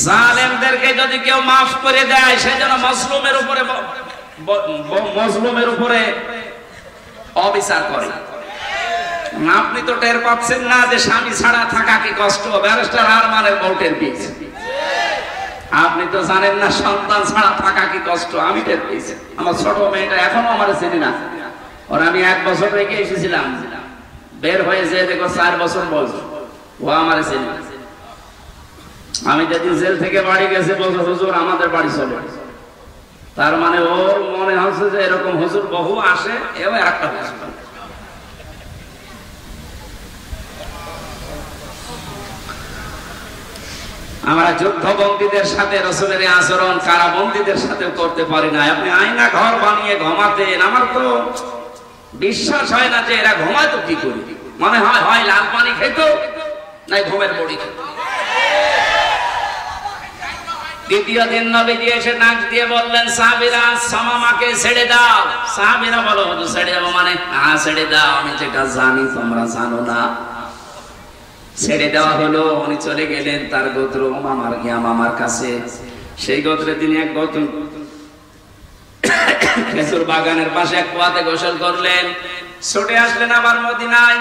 জালেমদেরকে যদি কেউ মাফ করে দেয়, সে যেন মজলুমের উপরে অবিচার করে। আপনি তো টের পাচ্ছেন না যে স্বামী ছাড়া থাকা কি কষ্ট, ব্যারিস্টার আরমানের বউটের বীজ। আপনি তো জানেন না সন্তান ছাড়া থাকা কি কষ্ট, আমি টের পেয়েছি। আমার ছোট মেয়েটা এখনো আমার চেনে না, ওর আমি 1 বছর রেখে এসেছিলাম, বের হয়ে যে দেখো 4 বছর বয়স, ও আমার চেনে। আমি যেদিন জেল থেকে বাড়ি গেছি, বলছে হুজুর আমাদের বাড়ি চলে। তার মানে ওর মনে হচ্ছে যে এরকম হুজুর বহু আসে, এও একটা হুজুর। আমরা যুদ্ধবন্দীদের সাথে রাসূলের আচরণ কারাবন্দীদের সাথে করতে পারি না। আপনি আয়না ঘর বানিয়ে ঘুমাতেন, আমার তো বিশ্বাস হয় না যে এরা ঘুমাতো কি করে। মনে হয় হয় লাল পানি খেত, নাই ঘুমের বড়ি খেত। দ্বিতীয় দিন নবীজি এসে নাক দিয়ে বললেন, সাহাবীরা সামামাকে ছেড়ে দাও। সাহাবীরা বলো হুজুর ছেড়ে যাবো মানে? হ্যাঁ ছেড়ে দাও, আমি যেটা জানি তোমরা জানো না। ছেড়ে দেওয়া হলো, উনি চলে গেলেন তার গোত্র মামার মামার কাছে। সেই গোত্রে তিনি এক খেজুর বাগানের পাশে এক কুয়াতে গোসল করলেন, ছুটে আসলেন আবার মদিনায়।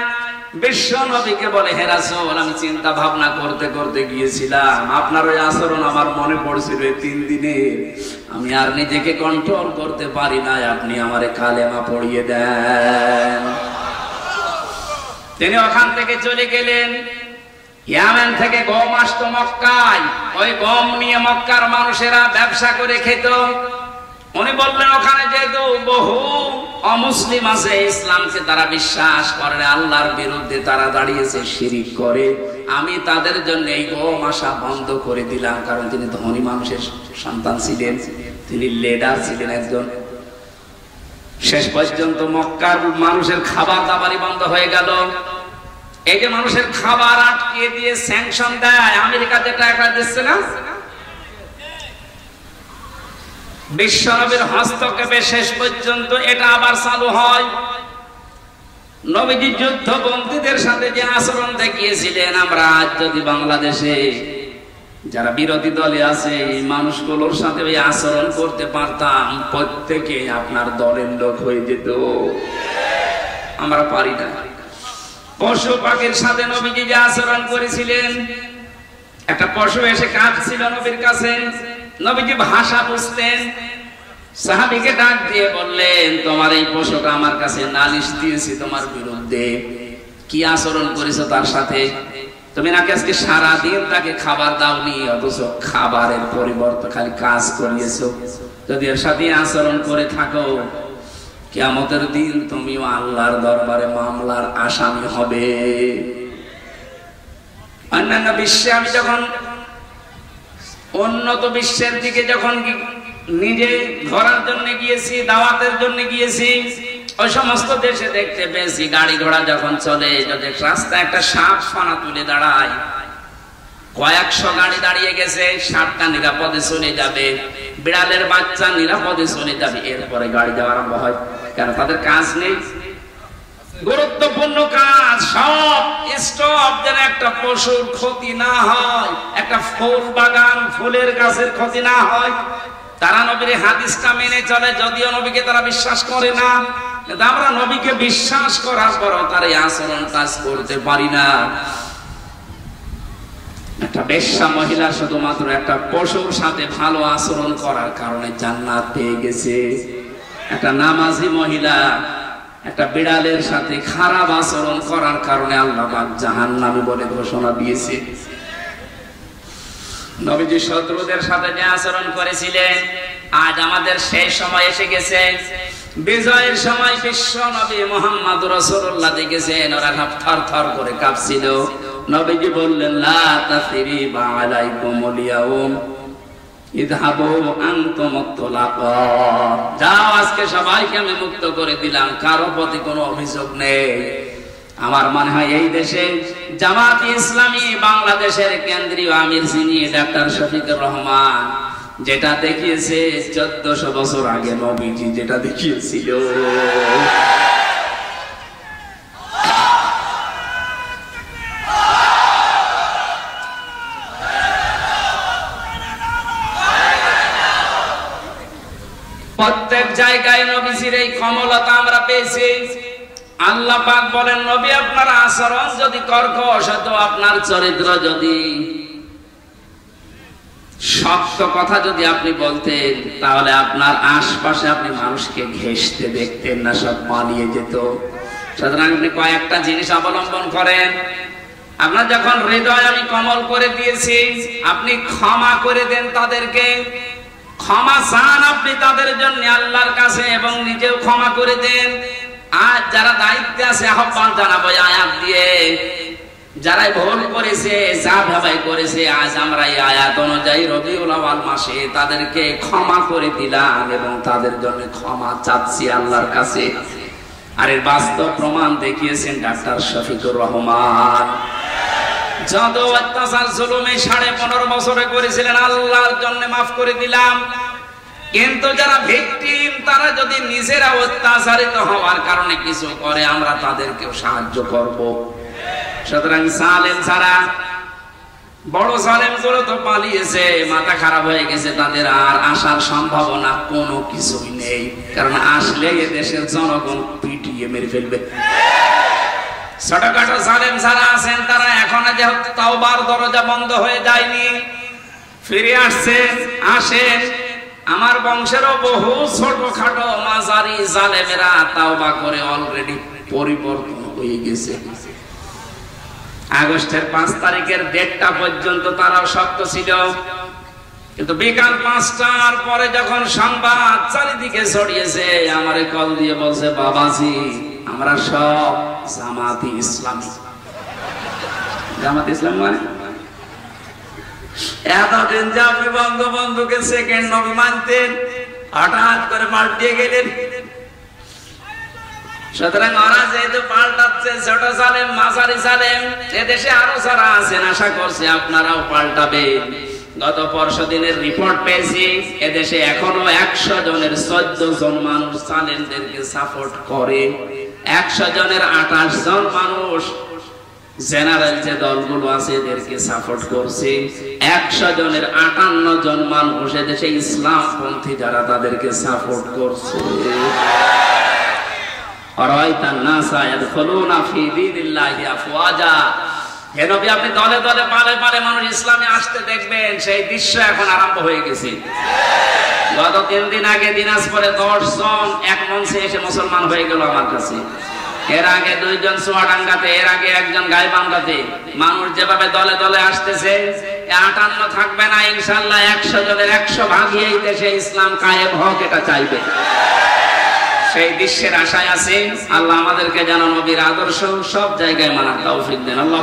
বিশ্ব নবীকে বলে, হে রাসূল, আমি চিন্তা ভাবনা করতে করতে গিয়েছিলাম, আপনার ওই আচরণ আমার মনে পড়ছিল 3 দিনে, আমি আর নিজেকে কন্ট্রোল করতে পারি না, আপনি আমারে কালেমা পড়িয়ে দেন। তিনি ওখান থেকে চলে গেলেন। ইয়ামেন থেকে গম আসতো মক্কায়, ওই গম নিয়ে মক্কার মানুষেরা ব্যবসা করে খেত। উনি বললেন ওখানে যেহেতু বহু অমুসলিম আছে, ইসলামকে তারা বিশ্বাস করে, আল্লাহর বিরুদ্ধে তারা দাঁড়িয়েছে, শিরিক করে, আমি তাদের জন্য এই গম আসা বন্ধ করে দিলাম। কারণ তিনি ধনী মানুষের সন্তান ছিলেন, তিনি লিডার ছিলেন একজন। শেষ পর্যন্ত মক্কার মানুষের খাবার দাবারই বন্ধ হয়ে গেল। এই যে মানুষের খাবার আটকে দিয়ে স্যাংশন দেয়, আমেরিকা যেটা একটা দিচ্ছে না, বিশ্বনবীর হস্তক্ষেপে শেষ পর্যন্ত এটা আবার চালু হয়। নবীজি যুদ্ধবন্দীদের সাথে যে আচরণ দেখিয়েছিলেন, আমরা আজ যদি বাংলাদেশে যারা বিরোধী দলে আছে এই মানুষগুলোর সাথে ওই আচরণ করতে পারতাম, প্রত্যেকে আপনার দলের লোক হয়ে যেত। আমরা পারি না। পশু পাখির সাথে নবীজি যে আচরণ করেছিলেন, একটা পশু এসে কাঁদছিল নবীর কাছে, নবীজি ভাষা বুঝতেন, সাহাবীকে ডাক দিয়ে বললেন, তোমার এই পশুটা আমার কাছে নালিশ দিয়েছে তোমার বিরুদ্ধে, কি আচরণ করেছো তার সাথে? তুমি নাকি আজকে সারাদিন তাকে খাবার দাওনি, অথচ খাবারের পরিবর্তে খালি কাজ করিয়েছো। যদি এর সাথে আচরণ করে থাকো, কিয়ামতের দিন তুমিও আল্লাহর দরবারে মামলার আসামি হবে। অন্যান্য বিশ্বে আমি যখন উন্নত বিশ্বের দিকে যখন নিজে ঘোরার জন্য গিয়েছি, দাওয়াতের জন্য গিয়েছি, ওই সমস্ত দেশে দেখতে পেয়েছি গাড়ি ঘোড়া যখন চলে, যদি রাস্তায় একটা সাপ ফানা তুলে দাঁড়ায়, কয়েকশো গাড়ি দাঁড়িয়ে গেছে, সাপটা নিরাপদে চলে যাবে, বিড়ালের বাচ্চা নিরাপদে চলে যাবে, এরপরে গাড়ি যাওয়া আরম্ভ হয়। কেন? তাদের কাজ নেই, গুরুত্বপূর্ণ কাজ সব স্টপ, যেন একটা পশুর ক্ষতি না হয়, একটা ফুল বাগান ফুলের গাছের ক্ষতি না হয়। তারা নবীর হাদিসটা মেনে চলে, যদিও নবীকে তারা বিশ্বাস করে না, কিন্তু আমরা নবীকে বিশ্বাস করার পরও তার এই আচরণ কাজ করতে পারি না। একটা বেশ্যা মহিলা শুধুমাত্র একটা পশুর সাথে ভালো আচরণ করার কারণে জান্নাত পেয়ে গেছে। একটা নামাজি মহিলা একটা বিড়ালের সাথে খারাপ আচরণ করার কারণে আল্লাহ পাক জাহান্নামী বলে ঘোষণা দিয়েছে। নবীজি শত্রুদের সাথে যে আচরণ করেছিলেন, আজ আমাদের সেই সময় এসে গেছে। বিজয়ের সময় বিশ্ব নবী মুহাম্মদ রাসূলুল্লাহ দেখেছেন, ওরা থরথর করে কাঁপছিল। নবীজি বললেন, লা তাসরিবা আলাইকুমুল ইয়াউম ইযহাবু আনতুম মুতলাকা, যাও আজকে সবাইকে আমি মুক্ত করে দিলাম, কারো প্রতি কোনো অভিযোগ নেই। আমার মনে হয় এই দেশে জামাত ইসলামী বাংলাদেশের কেন্দ্রীয় আমির যিনি ডাক্তার শফিকুর রহমান, যেটা দেখিয়েছে 1400 বছর আগে নবীজি যেটা দেখিয়েছিল, প্রত্যেক জায়গায় নবীজির এই কমলতা আমরা পেয়েছি। আল্লাহ পাক বলেন, নবী আপনার আচরণ যদি কর্কশ হতো, আপনার চরিত্র যদি শক্ত কথা যদি আপনি বলতেন, তাহলে আপনার আশপাশে আপনি মানুষকে ঘেঁষতে দেখতেন না, সব পালিয়ে যেত। সুতরাং আপনি কয়েকটা জিনিস অবলম্বন করেন। আপনার যখন হৃদয় আমি কমল করে দিয়েছি, আপনি ক্ষমা করে দেন তাদেরকে, ক্ষমা চান আপনি তাদের জন্য আল্লাহর কাছে, এবং নিজেও ক্ষমা করে দেন। আজ যারা দায়িত্বে আছে আহ্বান জানাবো আয়াত দিয়ে, যারা ভুল করেছে, যা ভাবাই করেছে, আজ আমরা এই আয়াত অনুযায়ী রবিউল আউয়াল মাসে তাদেরকে ক্ষমা করে দিলাম এবং তাদের জন্য ক্ষমা চাচ্ছি আল্লাহর কাছে। আর এর বাস্তব প্রমাণ দেখিয়েছেন ডাক্তার শফিকুর রহমান। যত অত্যাচার জুলুমে 15.5 বছরে করেছিলেন, আল্লাহর জন্য মাফ করে দিলাম। কিন্তু যারা ভিকটিম, তারা যদি নিজেরা অত্যাচারিত হওয়ার কারণে কিছু করে, আমরা তাদেরকেও সাহায্য করব। সুতরাং জালেম ছাড়া, বড় জালেম গুলো তো পালিয়েছে, মাথা খারাপ হয়ে গেছে, তাদের আর আসার সম্ভাবনা কোনো কিছুই নেই। কারণ আসলে এ দেশের জনগণ পিটিয়ে মেরে ফেলবে। ছোটখাটো জালেম যারা আছেন, তারা এখন যেহেতু তাওবার দরজা বন্ধ হয়ে যায়নি, ফিরে আসেন। আমার বংশেরও বহু ছোটখাটো মাঝারি জালেমেরা তাওবা করে অলরেডি পরিবর্তন হয়ে গেছে। আগস্টের 5 তারিখের ডেটটা পর্যন্ত তারাও শক্ত ছিল, কিন্তু বিকাল 5টার পরে যখন সংবাদ চারিদিকে ছড়িয়েছে, আমারে কল দিয়ে বলছে, বাবাজি আমরা সব জামাতি ইসলামী। জামাত ইসলাম মানে এতদিন যে আপনি বঙ্গবন্ধুকে সেকেন্ড নবী মানতেন, হঠাৎ করে পাল্টিয়ে গেলেন। সুতরাং ওরা যেহেতু পাল্টাচ্ছে, ছোট সালেম, মাঝারি সালেম, এদেশে আরো যারা আছেন আশা করছি আপনারাও পাল্টাবেন। গত পরশু দিনের রিপোর্ট পেয়েছি, এদেশে এখনো 100 জনের 14 জন মানুষ সালেমদেরকে সাপোর্ট করে। 100 জনের 28 জন মানুষ জেনারেল যে দলগুলো আছে এদেরকে সাপোর্ট করছে। 100 জনের 58 জন মানুষ এদেশে ইসলামপন্থী যারা তাদেরকে সাপোর্ট করছে। আপনি দলে দলে পালে পালে মানুষ ইসলামে আসতে দেখবেন, সেই দৃশ্য এখন আরম্ভ হয়ে গেছে। গত 3 দিন আগে দিনাজপুরে 10 জন এক মঞ্চে এসে মুসলমান হয়ে গেল আমার কাছে। এর আগে 2 জন চুয়াডাঙ্গাতে, এর আগে 1 জন গাইবান্ধাতে। মানুষ যেভাবে দলে দলে আসতেছে, 58 থাকবে না ইনশাআল্লাহ। 100 জনের 100 ভাগই এই দেশে ইসলাম কায়েম হোক, এটা চাইবে। সেই দৃশ্যের আশায় আছে। আল্লাহ আমাদেরকে যেন নবীর আদর্শ সব জায়গায় মানার তৌফিক দেন। আল্লাহ